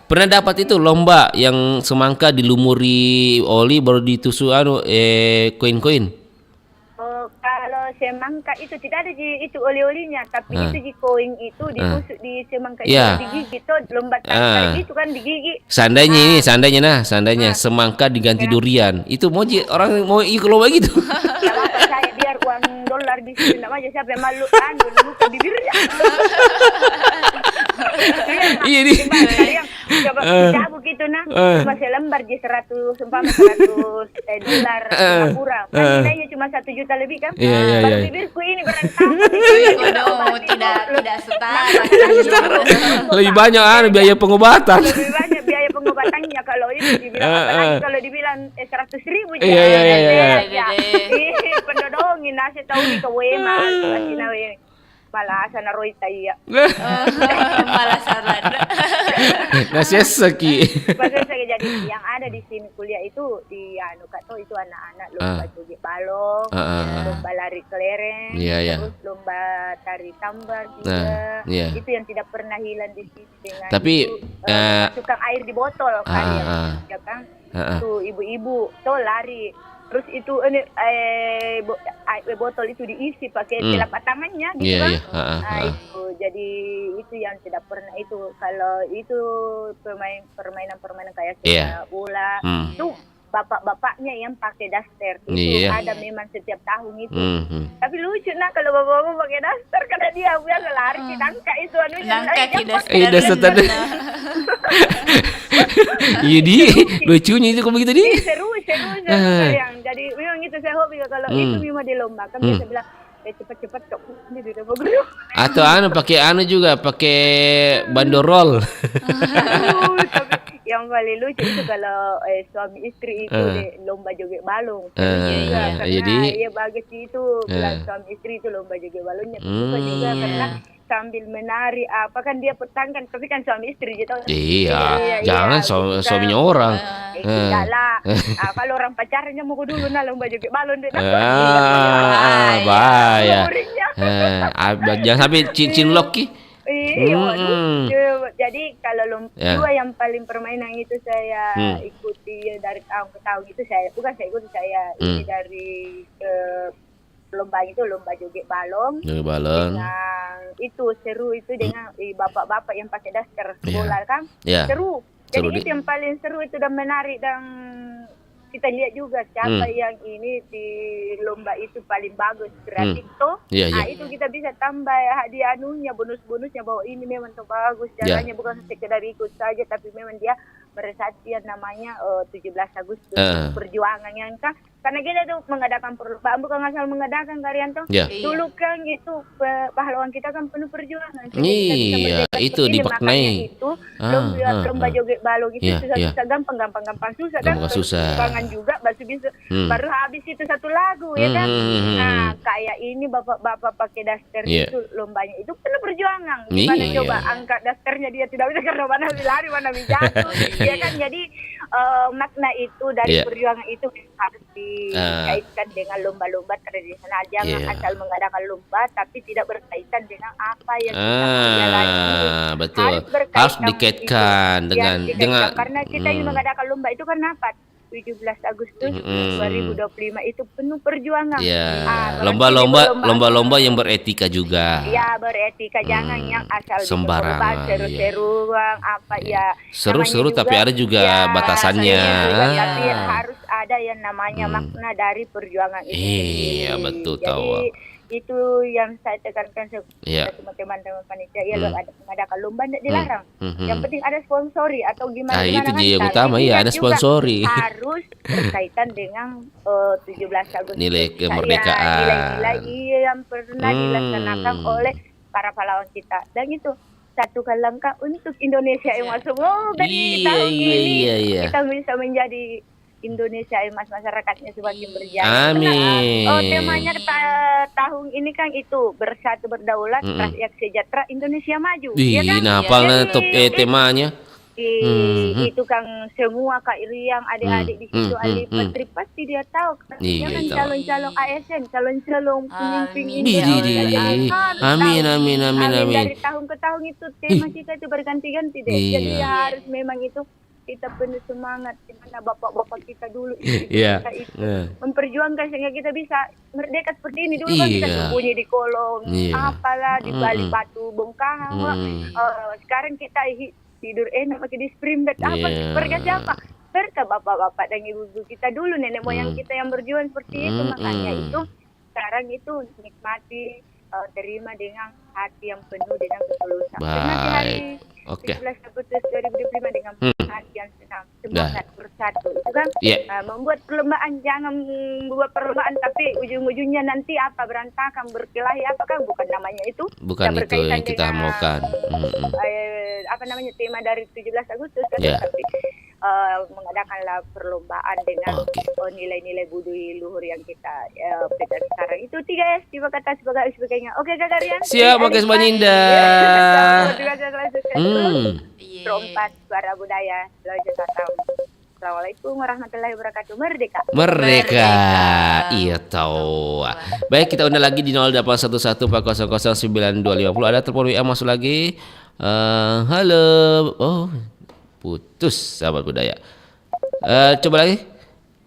pernah dapat itu lomba yang semangka dilumuri oli baru ditusuk koin-koin. Kalau semangka itu tidak ada itu oli-olinya, tapi itu di koin itu ditusuk di semangka itu digigit tuh lomba tarik itu kan digigit. Seandainya semangka diganti durian, itu mau orang mau ikut lomba gitu. Saya biar uang dolar di sini nama aja siapa yang malu luka bibirnya. Iya nih. Coba cabut gitu nah, cuma selembar di 100 dolar Singapura. Kan nilainya cuma 1 juta lebih kan? Baru bibirku ini berantakan. Tidak setara. Lebih banyak biaya pengobatan. Lebih banyak biaya pengobatannya kalau itu dibilang kalau dibilang 100.000 aja. Iya. Pendodongin nasi tahu di kewema kasih nawe malah sana roy taya. Malah saran. Nasi seki. Jadi yang ada di sini kuliah itu di Kato itu anak-anak lomba joget balong, lomba lari kelereng, terus lomba tari tambar juga. Itu yang tidak pernah hilang di sini dengan tapi masukkan air di botol kan ya kan. Itu ibu-ibu tuh lari. Terus itu botol itu diisi pakai telapak tangannya gitu kan. Itu jadi itu yang tidak pernah itu kalau itu permainan kayak bola itu bapak-bapaknya yang pakai daster itu ada memang setiap tahun itu. Tapi lucu nah kalau bapak-bapak pakai daster karena dia biasa lari ditangkap itu daster tadi. Iya lucunya itu kalau begitu di. Seru yang jadi memang itu saya hobi kalau itu memang di lomba kan biasa bilang cepat-cepat kok ini di guru. Atau pakai juga pakai bandorol. Yang paling lucu itu kalau suami istri itu di lomba joget balong. Jadi ya bagus itu bilang suami istri itu lomba joget balongnya juga karena sambil menari apa kan dia petangkan tapi kan suami istri gitu. Jangan suaminya orang. Tidak lah. Kalau orang pacarnya mau dulu nah lomba joget balong deh. Bahaya. Jangan sampai cincin loki. Jadi kalau dua yang paling permainan itu saya ikuti dari tahun ke tahun itu saya ikuti ini dari lomba itu lomba joget balong. Dengan itu seru itu dengan bapak-bapak yang pakai daster bola kan. Seru. Jadi itu yang paling seru itu dan menarik dan kita lihat juga siapa yang ini di lomba itu paling bagus kreatif tuh. Itu kita bisa tambah hadiah bonus-bonusnya bahwa ini memang tuh bagus jalannya bukan sekedar ikut saja tapi memang dia bersatian namanya 17 Agustus perjuangan yang kan karena kita tuh mengadakan perlombaan bukan asal mengadakan Karyanto. Dulu kan itu pahlawan kita kan penuh perjuangan. Itu dimaknai. Itu lomba joget balong itu susah gampang susah kan. Susah juga baru habis itu satu lagu ya kan. Nah kayak ini bapak-bapak pakai daster itu lombanya itu penuh perjuangan. Gimana coba angkat dasternya dia tidak bisa karena mana lari mana jatuh. Ya kan jadi makna itu dari perjuangan itu harus dikaitkan dengan lomba-lomba tradisional. Jangan asal mengadakan lomba tapi tidak berkaitan dengan apa yang kita jalani. Betul. Harus dikaitkan dengan karena kita ingin mengadakan lomba itu kan apa? 17 Agustus 2025 itu penuh perjuangan. Lomba-lomba yang beretika juga. Ya, beretika, jangan yang asal sembarangan. Seru-seruan apa ya. Seru-seru tapi ada juga batasannya. Tapi harus ada yang namanya makna dari perjuangan itu. Iya, betul tahu. Itu yang saya tekankan sama teman-teman panitia. Ya, ada mengadakan lomba tidak dilarang. Yang penting ada sponsori atau gimana. Itu dia yang utama, ada sponsori. Harus berkaitan dengan 17 Agustus. Nilai kemerdekaan. Nilai-nilai yang pernah dilaksanakan oleh para pahlawan kita. Dan itu satu langkah untuk Indonesia emas. Semoga di tahun ini kita bisa menjadi Indonesia emas, masyarakatnya semakin berjaya. Amin. Temanya tahun ini kan itu bersatu berdaulat, rakyat sejahtera, Indonesia maju. Hafal top temanya. Itu kan semua Kak Iriang, adik-adik di situ, adik Patri pasti dia tahu. Jangan calon-calon ASN, calon-calon pemimpin ini. Amin. Dari tahun ke tahun itu tema kita itu berganti-ganti deh. Jadi harus memang itu kita penuh semangat di mana bapak-bapak kita dulu kita itu memperjuangkan sehingga kita bisa merdeka seperti ini. Dulu kan kita sembunyi di kolong apalah di balik batu bongkahan. Sekarang kita tidur enak pakai di spring bed apa berkat siapa? Berkat bapak-bapak dan ibu-ibu kita dulu, nenek moyang kita yang berjuang seperti itu. Makanya itu sekarang itu nikmati, terima dengan hati yang penuh dengan ketulusan. Baik. 17 Agustus 2025 dengan hati yang senang, semangat bersatu. Itu kan membuat perlombaan, jangan membuat perlombaan tapi ujung-ujungnya nanti apa berantakan, berkelahi apa kan, bukan namanya itu. Bukan itu yang kita maukan. Apa namanya tema dari 17 Agustus kan, tapi mengadakanlah perlombaan dengan nilai-nilai budaya luhur yang kita pegang sekarang. Itu 3S, terima kasih sebagainya. Oke Kak Karian. Siap, oke Mbak Ninda. Perompat suara budaya Sulawesi Selatan. Assalamualaikum warahmatullahi wabarakatuh. Merdeka. Iya tahu. Baik, kita undang lagi di 0811 400 9250. Ada telepon WA masuk lagi. Halo. Oh, putus sahabat budaya. Coba lagi.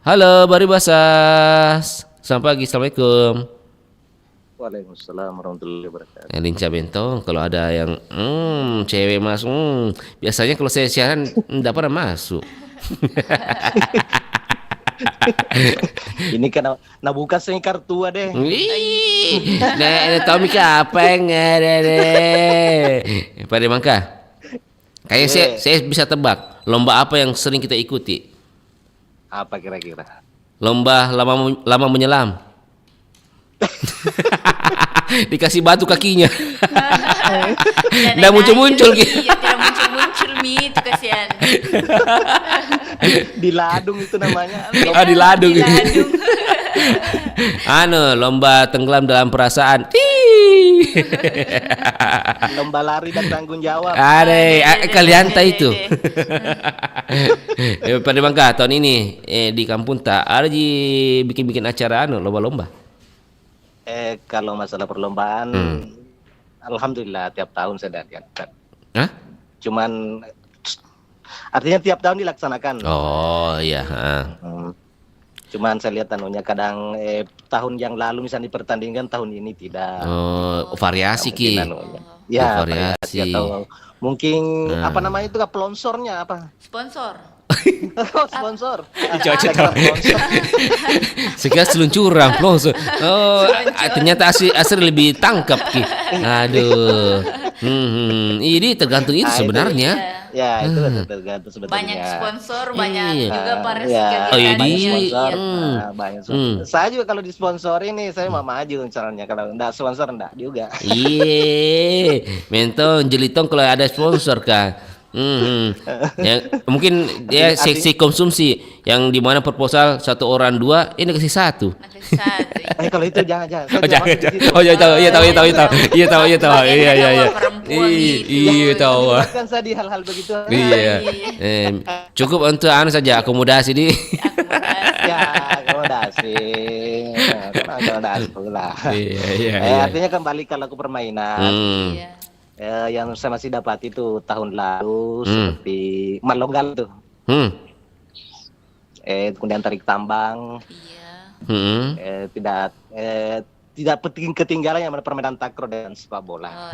Halo, Bari Basas. Selamat pagi, assalamualaikum. Waalaikumsalam warahmatullahi wabarakatuh. Linca Bentong, kalau ada yang cewek masuk, biasanya kalau saya siaran enggak pernah masuk. Ini kan buka sing kartu deh. Nah, tahu Mika apa yang ada deh. Pada Mangka. Kayaknya saya bisa tebak. Lomba apa yang sering kita ikuti? Apa kira-kira? Lomba lama menyelam. Dikasih batu kakinya. Nggak muncul-muncul gitu. Tidak muncul-muncul itu kasihan. Di ladung itu namanya. Di ladung. Lomba tenggelam dalam perasaan. Lomba lari dan tanggung jawab. Kalian tahu itu. Pada Bangka tahun ini di kampung tak ada bikin acara lomba-lomba. Kalau masalah perlombaan, alhamdulillah tiap tahun saya diadakan. Cuman artinya tiap tahun dilaksanakan. Oh iya. Cuman saya lihat kadang tahun yang lalu misalnya dipertandingkan, tahun ini tidak. Variasi ki. Ya, variasi atau mungkin apa namanya itu sponsornya apa? Sponsor. Sponsor. Sekian seluncuran sponsor. Ternyata asli lebih tangkap ki. Aduh. Ini tergantung itu sebenarnya. Ya, itu tergantung sebetulnya. Banyak sponsor, banyak juga para banyak sponsor. Saya juga kalau disponsori nih, saya mau maju caranya. Kalau enggak sponsor enggak juga. Mentong jelitong kalau ada sponsor kan. Mungkin dia seksi konsumsi yang dimana proposal 1 orang 2 ini kasih 1. Kalau itu jangan. Iya tahu. Iya tahu. Kan saya di hal-hal begitu. Iya. Cukup untuk saja akomodasi di. Akomodasi pula. Iya. Artinya kembali kalau ke permainan. Yang saya masih dapat itu tahun lalu seperti Malonggal tuh. kemudian tarik tambang. Tidak ketinggalan yang permainan takraw dan sepak bola.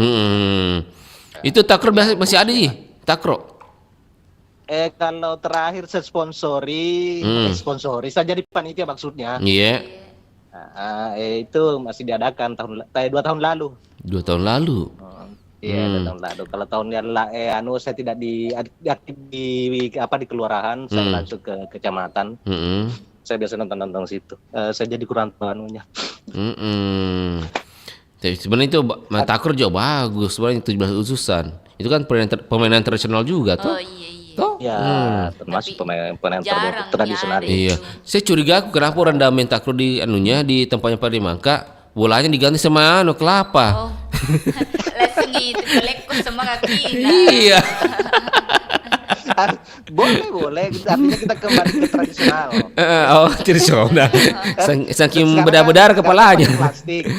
Itu takraw masih ada sih, takraw. Kalau terakhir saya sponsori saya jadi panitia maksudnya. Iya. Itu masih diadakan 2 tahun lalu. 2 tahun lalu. Iya, 2 tahun lalu. Kalau tahun yang saya tidak di kelurahan, saya langsung ke kecamatan. Saya biasa nonton situ. Saya jadi kurang anunya. Tapi sebenarnya itu takraw juga bagus, sebenarnya 17 Agustusan. Itu kan permainan tradisional juga tuh. Ya, termasuk pemain tradisional. Iya. Saya curiga kenapa orang dah main takraw di tempatnya Pak Mangka, bolanya diganti sama kelapa. Langsung itu pelekos sama kaki. Iya. Boleh. Artinya kita kembali ke tradisional. Tradisional. Saking bedar-bedar kepalanya. Plastik.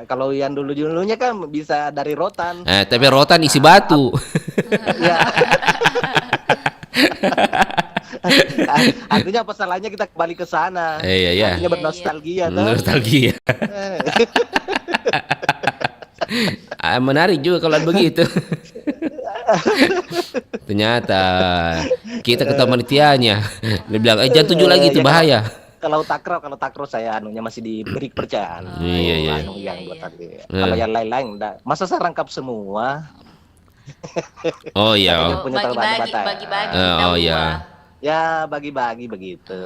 Kalau yang dulunya kan bisa dari rotan. Tapi rotan isi batu. Ya. Artinya apa salahnya kita kembali ke sana? Iya. Artinya bernostalgia. Nostalgia. Menarik juga kalau begitu. Ternyata kita ketemu panitianya. Dia bilang, jangan tuju lagi itu bahaya. Kalau takraw saya masih diberi kepercayaan. Iya. Kalau yang lain-lain enggak. Masa saya rangkap semua? Oh iya. Bagi-bagi. Oh iya. Ya bagi-bagi begitu.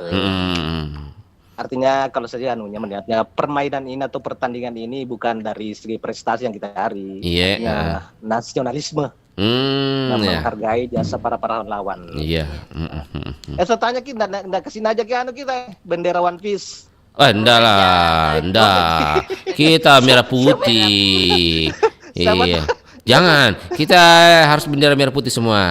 Artinya kalau saja melihatnya permainan ini atau pertandingan ini bukan dari segi prestasi yang kita cari. Iya. Nasionalisme. Menghargai jasa para lawan. Iya. Saya tanya kita nggak kesini aja kita bendera One Piece. Enggak lah. Kita merah putih. Iya. Jangan, kita harus bendera merah putih semua.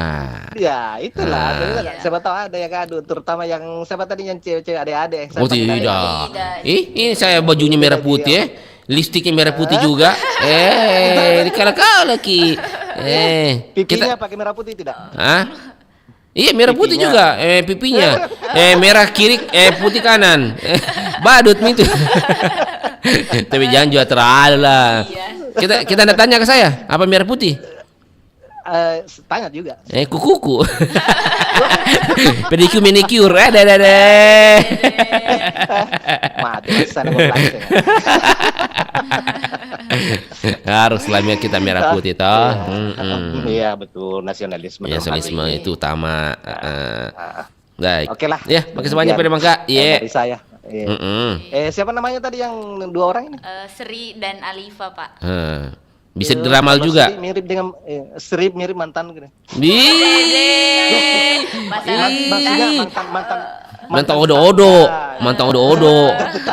Ya, itulah. Siapa tahu ada yang adu, terutama yang siapa tadi yang cewek-cewek adik-adik. Oh tidak. Ini saya bajunya merah putih lipstiknya merah putih juga. Dikala-kala ki. Pipinya pakai merah putih tidak? Iya merah putih juga. Pipinya. Merah kiri, putih kanan. Badut itu. Tapi jangan juga terlalu lah. Kita tanya ke saya, apa merah putih? Tanya juga. Kuku. Pedicure manicure. Mati harus selama kita merah putih toh. Iya betul, nasionalisme. Nasionalisme itu utama. Baik. Oke lah. Ya, makasih banyak Pak Mangka. Iya. Dari saya. Siapa namanya tadi yang 2 orang ini? Sri dan Alifa, Pak. Bisa diramal juga. Sri mirip dengan Sri mirip mantan gitu. Maksudnya mantan odo-odo.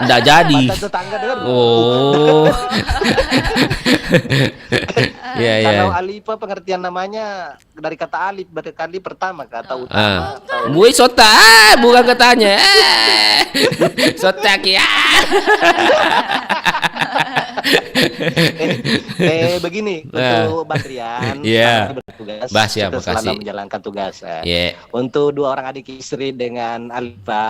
Nggak jadi. Oh. Kalau Alifa pengertian namanya dari kata alif, berarti kali pertama kata utama. Bui sota, bukan katanya. Sota kia. Begini untuk Badrian, bertugas. Kita selalu menjalankan tugas. Untuk 2 orang adik Sri dengan Alifa,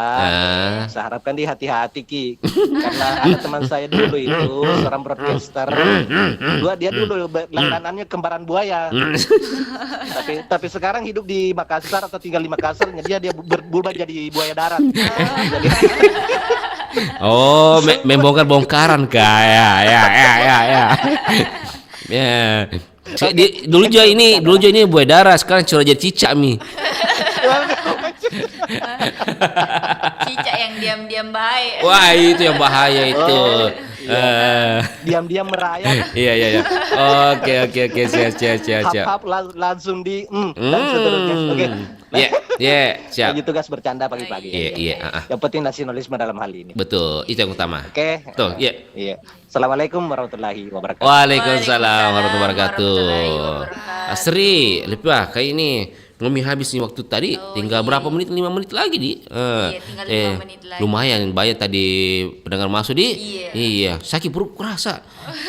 saya harapkan dia hati-hati Ki, karena ada teman saya dulu itu seorang broadcaster. Dia dulu langganannya kembaran buaya. tapi sekarang hidup di Makassar atau tinggal di Makassar, dia berubah jadi buaya darat. Oh, membongkar-bongkaran kayak ya. Dulu juga ini buaya darah, sekarang sudah jadi cicak mi. Cicak yang diam-diam bahaya. Wah, itu yang bahaya itu. Diam-diam merayap. Iya. Oke, siap. Langsung di dan seterusnya. Oke. Siap. Lagi tugas bercanda pagi-pagi. Iya. Yang penting nasionalisme dalam hal ini. Betul, itu yang utama. Oke. Betul, iya. Assalamualaikum warahmatullahi wabarakatuh. Waalaikumsalam warahmatullahi wabarakatuh. Asri, lebih kayak ini ngomong habis nih waktu tadi, tinggal berapa menit? 5 menit lagi di. Tinggal 5 menit lagi. Lumayan banyak tadi pendengar masuk di. Iya, sakit perut kerasa.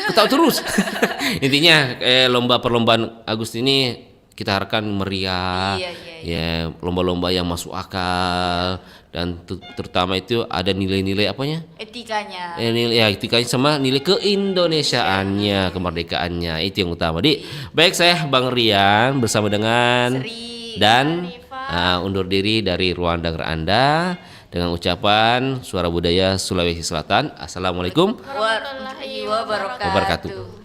Ketawa terus. Intinya perlombaan Agustus ini kita harapkan meriah. Ya, lomba-lomba yang masuk akal dan terutama itu ada nilai-nilai apanya? Etikanya. Etikanya sama nilai keindonesiaannya, kemerdekaannya, itu yang utama. Baik, saya Bang Rian bersama dengan Sri dan undur diri dari ruang dengar Anda dengan ucapan Suara Budaya Sulawesi Selatan. Assalamualaikum warahmatullahi wabarakatuh.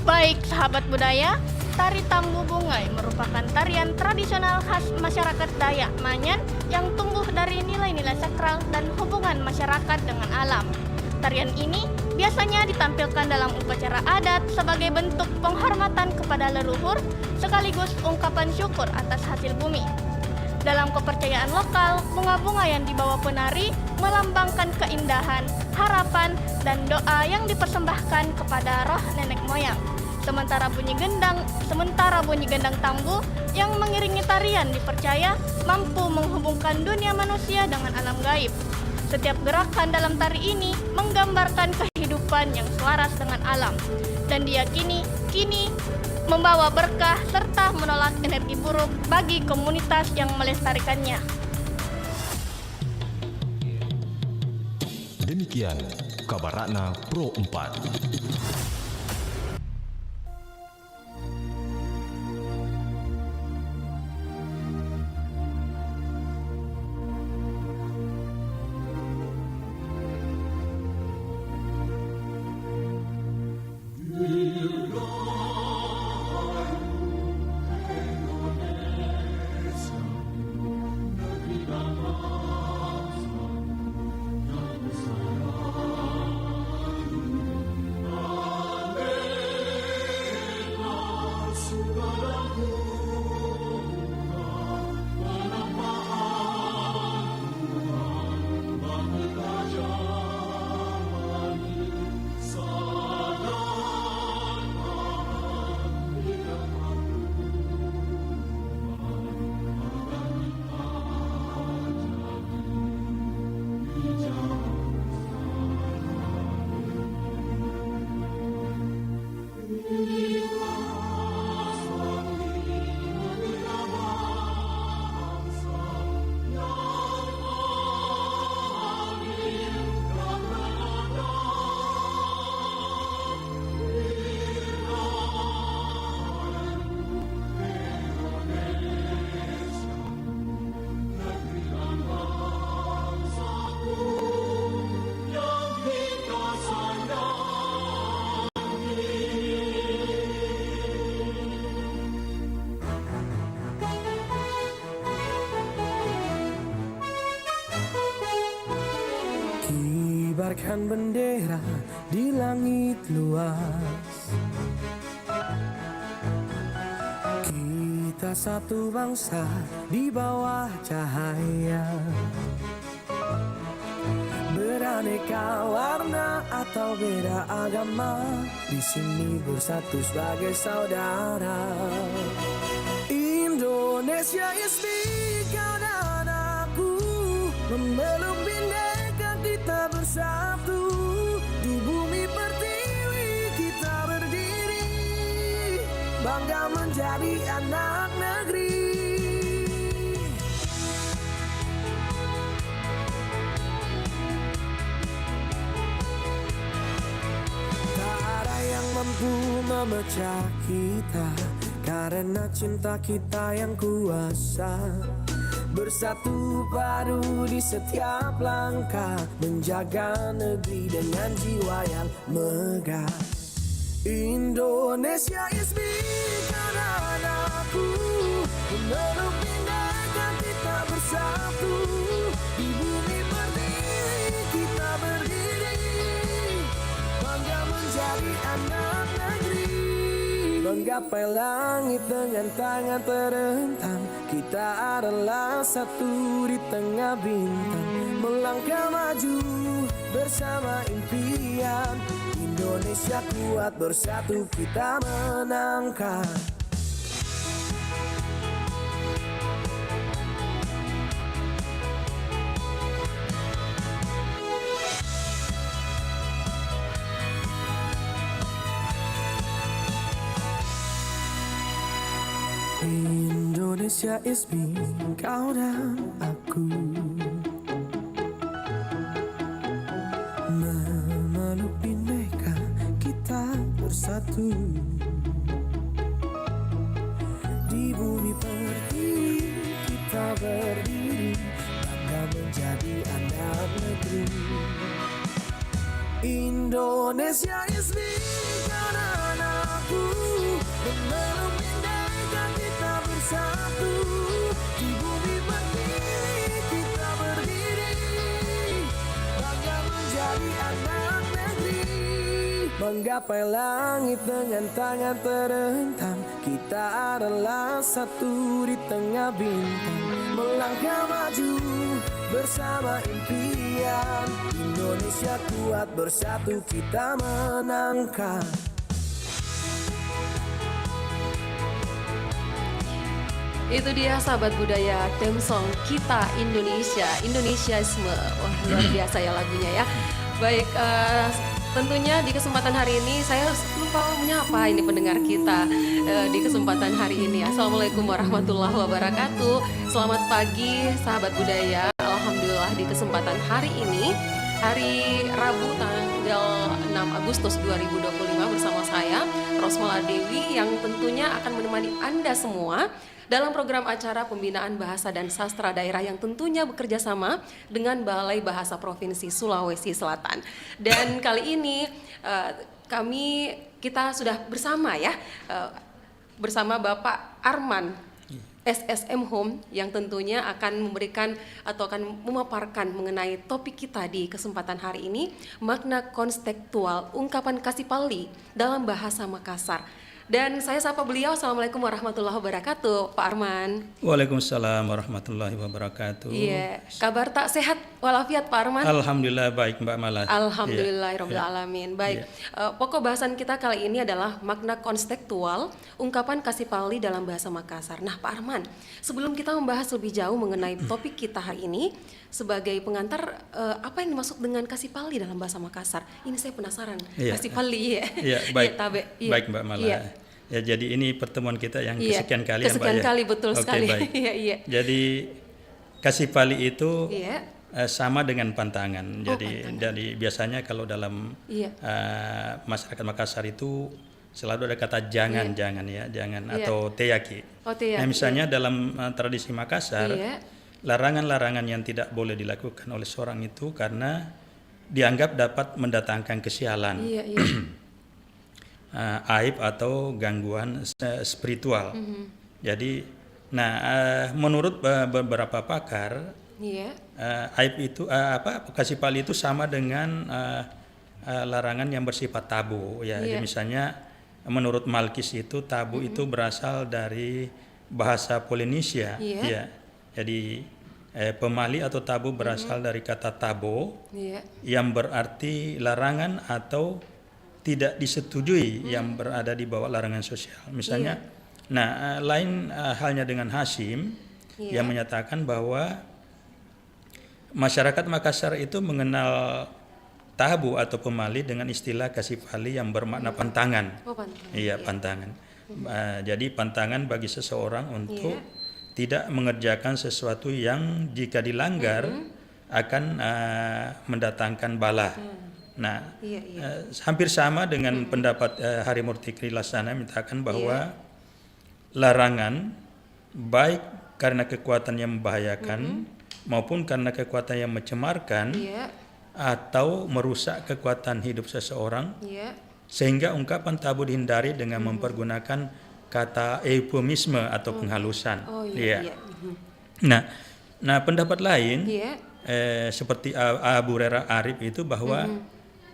Baik sahabat budaya, tari Tambu Bungai merupakan tarian tradisional khas masyarakat Dayak Manyan yang tumbuh dari nilai-nilai sakral dan hubungan masyarakat dengan alam. Tarian ini biasanya ditampilkan dalam upacara adat sebagai bentuk penghormatan kepada leluhur sekaligus ungkapan syukur atas hasil bumi. Dalam kepercayaan lokal, bunga-bunga yang dibawa penari melambangkan keindahan, harapan, dan doa yang dipersembahkan kepada roh nenek moyang. Sementara bunyi gendang tambu yang mengiringi tarian dipercaya mampu menghubungkan dunia manusia dengan alam gaib. Setiap gerakan dalam tari ini menggambarkan kehidupan yang selaras dengan alam dan diyakini kini membawa berkah serta menolak energi buruk bagi komunitas yang melestarikannya. Demikian kabar Ratna Pro 4. Kibarkan bendera di langit luas. Kita satu bangsa di bawah cahaya. Beraneka warna atau beda agama, di sini bersatu sebagai saudara. Indonesia is big, kau dan aku memeluk bindeka kita bersatu. Di bumi pertiwi kita berdiri, bangga menjadi anak negeri. Tak ada yang mampu memecah kita, karena cinta kita yang kuasa. Bersatu padu di setiap langkah, menjaga negeri dengan jiwa yang megah. Indonesia is big, karena aku memeluk bindeka kita bersatu. Di bumi pertiwi kita berdiri, bangga menjadi anak negeri. Menggapai langit dengan tangan terentang, kita adalah satu di tengah bintang. Melangkah maju bersama impian, Indonesia kuat bersatu kita menangkan. Indonesia is me, kau dan aku, memeluk bindeka kita bersatu. Di bumi pertiwi kita berdiri, bangga menjadi anak negeri. Indonesia is me, kau dan aku, memeluk bindeka kita bersatu. Di bumi pertiwi kita berdiri, bangga menjadi anak negeri. Menggapai langit dengan tangan terentang, kita adalah satu di tengah bintang. Melangkah maju bersama impian, Indonesia kuat bersatu kita menangkan. Itu dia sahabat budaya, theme song kita Indonesia, Indonesiaisme. Wah, luar biasa ya lagunya ya. Baik, tentunya di kesempatan hari ini saya lupa menyapa ini pendengar kita di kesempatan hari ini. Assalamualaikum warahmatullahi wabarakatuh. Selamat pagi sahabat budaya. Alhamdulillah di kesempatan hari ini, hari Rabu tanggal 6 Agustus 2025 bersama saya Rosmala Dewi yang tentunya akan menemani Anda semua dalam program acara pembinaan bahasa dan sastra daerah yang tentunya bekerja sama dengan Balai Bahasa Provinsi Sulawesi Selatan. Dan kali ini kita sudah bersama ya, bersama Bapak Arman SSM Home yang tentunya akan memberikan atau akan memaparkan mengenai topik kita di kesempatan hari ini, makna konstekstual ungkapan Kasipali dalam bahasa Makassar. Dan saya sapa beliau. Assalamualaikum warahmatullahi wabarakatuh, Pak Arman. Waalaikumsalam warahmatullahi wabarakatuh. Iya, kabar tak sehat walafiat Pak Arman? Alhamdulillah baik Mbak Mala. Alhamdulillahirabbil alamin. Baik. Pokok bahasan kita kali ini adalah makna konstekstual ungkapan Kasipali dalam bahasa Makassar. Nah, Pak Arman, sebelum kita membahas lebih jauh mengenai topik kita hari ini, sebagai pengantar, apa yang dimaksud dengan Kasipali dalam bahasa Makassar? Ini saya penasaran. Kasipali ya. Iya, baik. Iya. Baik Mbak Mala. Iya. Ya, jadi ini pertemuan kita yang kesekian kali ya Mbak. Kesekian kali, betul sekali. Baik. Iya. Jadi Kasipali itu sama dengan pantangan. Jadi biasanya kalau dalam masyarakat Makassar itu selalu ada kata jangan atau teyaki. Nah, misalnya dalam tradisi Makassar, larangan-larangan yang tidak boleh dilakukan oleh seorang itu karena dianggap dapat mendatangkan kesialan. Aib atau gangguan spiritual. Jadi, menurut beberapa pakar, aib itu Kasipali itu sama dengan larangan yang bersifat tabu. Jadi misalnya menurut Malkis itu tabu itu berasal dari bahasa Polinesia. Jadi pemali atau tabu berasal dari kata tabo yang berarti larangan atau tidak disetujui yang berada di bawah larangan sosial. Misalnya, lain halnya dengan Hasyim yang menyatakan bahwa masyarakat Makassar itu mengenal tabu atau pemali dengan istilah Kasipali yang bermakna pantangan. Iya, pantangan. Jadi pantangan bagi seseorang untuk tidak mengerjakan sesuatu yang jika dilanggar akan mendatangkan bala. Nah, hampir sama dengan pendapat Harimurti Krilasana menyatakan bahwa larangan baik karena kekuatan yang membahayakan maupun karena kekuatan yang mencemarkan atau merusak kekuatan hidup seseorang, sehingga ungkapan tabu dihindari dengan mempergunakan kata eufemisme atau penghalusan. Nah, pendapat lain seperti Abu Rera Arif itu bahwa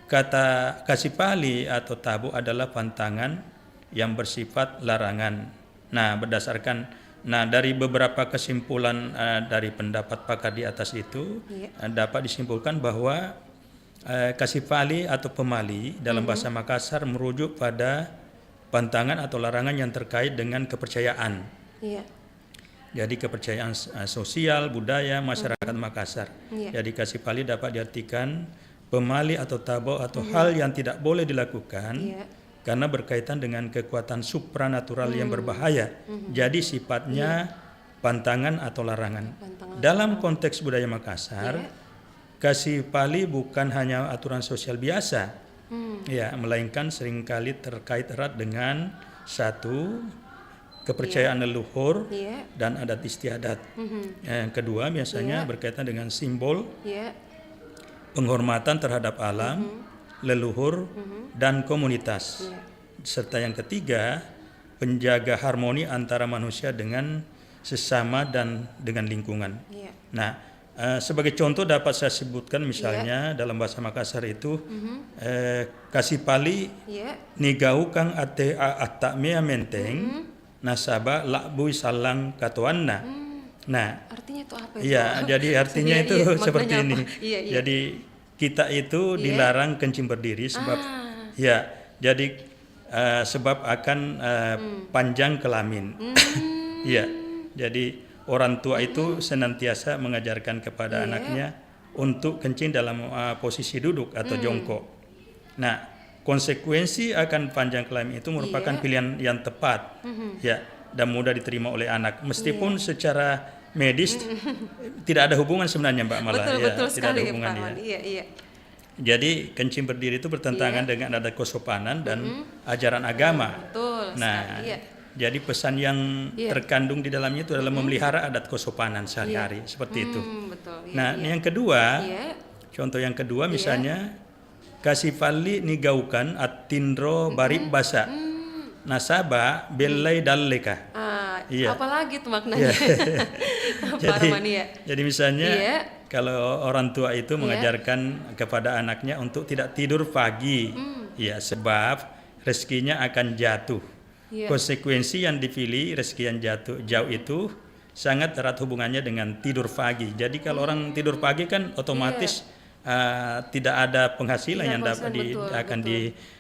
kata Kasipali atau tabu adalah pantangan yang bersifat larangan. Nah, dari beberapa kesimpulan dari pendapat pakar di atas itu dapat disimpulkan bahwa Kasipali atau pemali dalam bahasa Makassar merujuk pada pantangan atau larangan yang terkait dengan kepercayaan. Jadi kepercayaan sosial, budaya masyarakat Makassar. Jadi Kasipali dapat diartikan pemali atau tabu atau hal yang tidak boleh dilakukan karena berkaitan dengan kekuatan supranatural yang berbahaya. Jadi sifatnya pantangan atau larangan. Dalam konteks budaya Makassar, Kasipali bukan hanya aturan sosial biasa, melainkan seringkali terkait erat dengan satu kepercayaan leluhur dan adat istiadat. Yang kedua biasanya berkaitan dengan simbol penghormatan terhadap alam, leluhur, dan komunitas. Serta yang ketiga, penjaga harmoni antara manusia dengan sesama dan dengan lingkungan. Nah, sebagai contoh dapat saya sebutkan misalnya dalam bahasa Makassar itu Kasipali nigau kang ate atakmea menteng nasaba lakbui salang katuanna. Nah, artinya itu apa itu? Iya, jadi artinya itu seperti ini. Jadi kita itu dilarang kencing berdiri sebab jadi sebab akan panjang kelamin. Iya. Jadi orang tua itu senantiasa mengajarkan kepada anaknya untuk kencing dalam posisi duduk atau jongkok. Nah, konsekuensi akan panjang kelamin itu merupakan pilihan yang tepat, ya, dan mudah diterima oleh anak, meskipun secara medis tidak ada hubungan sebenarnya, Mbak Mala. Betul tidak sekali, ada hubungan, Pak Arman. ya. Iya. Jadi kencing berdiri itu bertentangan dengan adat kesopanan dan ajaran agama. Betul. Nah, sekali, iya. jadi pesan yang terkandung di dalamnya itu adalah memelihara adat kesopanan sehari-hari, seperti itu. Betul. Nah, yang kedua, contoh yang kedua misalnya kasih fali nigaukan atindro barib basa nasaba belai dalleka. Apalagi tuh maknanya. Pak Arman, jadi misalnya kalau orang tua itu mengajarkan kepada anaknya untuk tidak tidur pagi, ya, sebab rezekinya akan jatuh. Konsekuensi yang dipilih rezeki yang jauh itu sangat erat hubungannya dengan tidur pagi. Jadi kalau orang tidur pagi kan otomatis tidak ada penghasilan yang dapat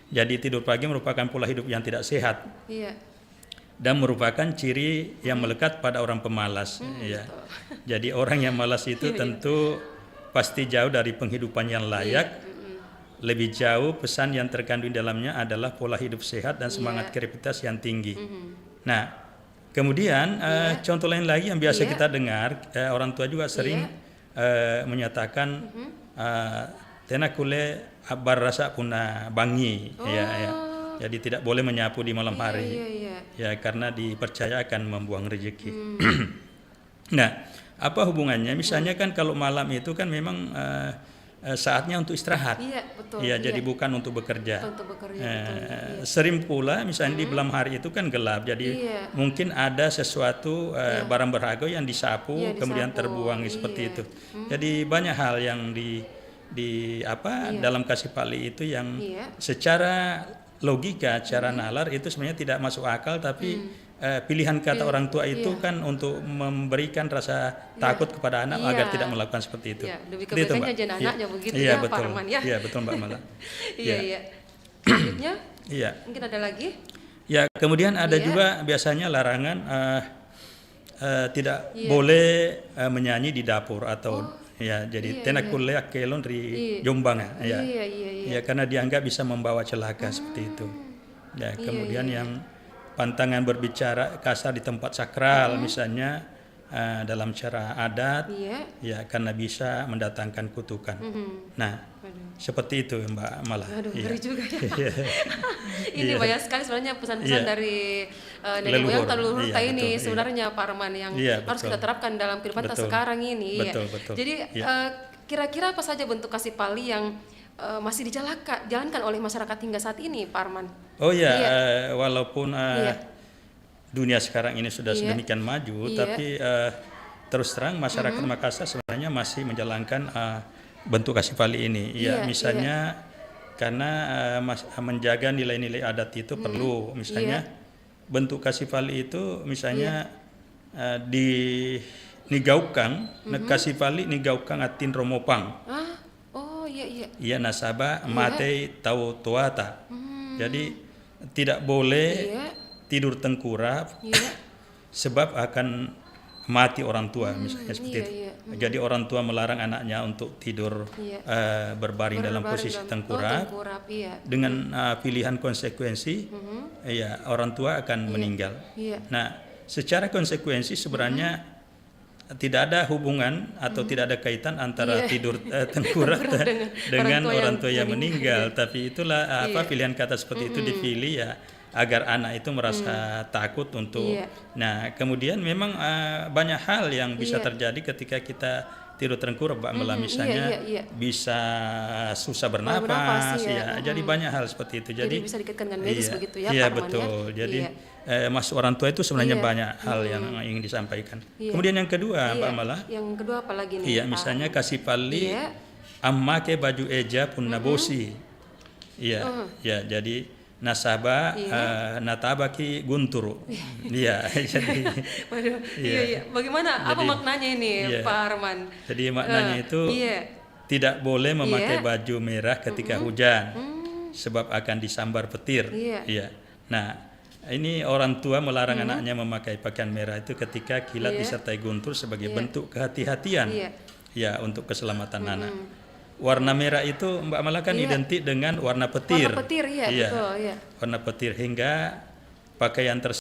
jadi tidur pagi merupakan pola hidup yang tidak sehat. Dan merupakan ciri yang melekat pada orang pemalas, ya. Jadi orang yang malas itu tentu pasti jauh dari penghidupan yang layak. Lebih jauh pesan yang terkandung di dalamnya adalah pola hidup sehat dan semangat kreativitas yang tinggi. Nah, kemudian contoh lain lagi yang biasa kita dengar, orang tua juga sering menyatakan tenakule abar rasa puna bangi, ya. Jadi tidak boleh menyapu di malam hari, ya, karena dipercaya akan membuang rezeki. Nah, apa hubungannya? Misalnya kan kalau malam itu kan memang saatnya untuk istirahat, jadi bukan untuk bekerja. Sering pula misalnya di malam hari itu kan gelap, jadi mungkin ada sesuatu barang berharga yang disapu, kemudian terbuang seperti itu. Jadi banyak hal yang dalam kasih pali itu yang secara logika, cara nalar itu sebenarnya tidak masuk akal, tapi pilihan kata orang tua itu kan untuk memberikan rasa takut kepada anak agar tidak melakukan seperti itu. Demi kebaikannya anak-anaknya begitu, Pak betul. Arman, ya. Iya, betul Mbak Mala. Iya. Selanjutnya, mungkin ada lagi? Ya, kemudian ada juga biasanya larangan tidak boleh menyanyi di dapur atau jadi tenakulea kelon ri Jombang, ya, karena dianggap bisa membawa celaka seperti itu. Ya, kemudian yang pantangan berbicara kasar di tempat sakral, misalnya dalam cara adat, ya, karena bisa mendatangkan kutukan. Nah, seperti itu Mbak Mala. Ngeri juga ya. Ini banyak sekali sebenarnya pesan-pesan dari nenek moyang leluhur kita ini sebenarnya Pak Arman yang harus kita terapkan dalam kehidupan kita sekarang ini. Betul. Jadi kira-kira apa saja bentuk kasih pali yang masih dijalankan oleh masyarakat hingga saat ini, Pak Arman? Oh ya, walaupun dunia sekarang ini sudah sedemikian maju, tapi terus terang masyarakat Makassar sebenarnya masih menjalankan bentuk kasih pali ini. Misalnya karena menjaga nilai-nilai adat itu perlu. Misalnya bentuk kasih pali itu misalnya di Nigaukang, kasih pali Nigaukang atin romopang. Iya, nasaba mate tau tuata. Jadi tidak boleh tidur tengkurap sebab akan mati orang tua, misalnya seperti itu. Jadi orang tua melarang anaknya untuk tidur berbaring dalam posisi tengkurap. Dengan pilihan konsekuensi, orang tua akan meninggal. Nah, secara konsekuensi sebenarnya tidak ada hubungan atau tidak ada kaitan antara tidur tengkurap dengan orang tua yang meninggal, tapi itulah pilihan kata seperti itu dipilih ya agar anak itu merasa takut untuk. Nah, kemudian memang banyak hal yang bisa terjadi ketika kita tidur tengkurap, Mbak Mela, misalnya bisa susah bernapas, jadi banyak hal seperti itu. Jadi bisa dikaitkan dengan medis begitu ya, Iya, Pak Arman, betul. Jadi masuk orang tua itu sebenarnya banyak hal yang ingin disampaikan. Kemudian yang kedua, Mbak Mela. Yang kedua apa lagi nih? Iya, misalnya kasih pali ammake baju eja pun nabosi. Iya, ya, jadi nasaba natabaki gunturu. Iya, jadi waduh, bagaimana, apa maknanya ini, Pak Arman? Jadi maknanya itu tidak boleh memakai baju merah ketika hujan, sebab akan disambar petir. Iya. Nah, ini orang tua melarang anaknya memakai pakaian merah itu ketika kilat disertai guntur sebagai bentuk kehati-hatian, ya, untuk keselamatan anak. warna merah itu Mbak Mala kan identik dengan warna petir. Warna petir, iya, betul, iya. Warna petir, hingga pakaian tersebut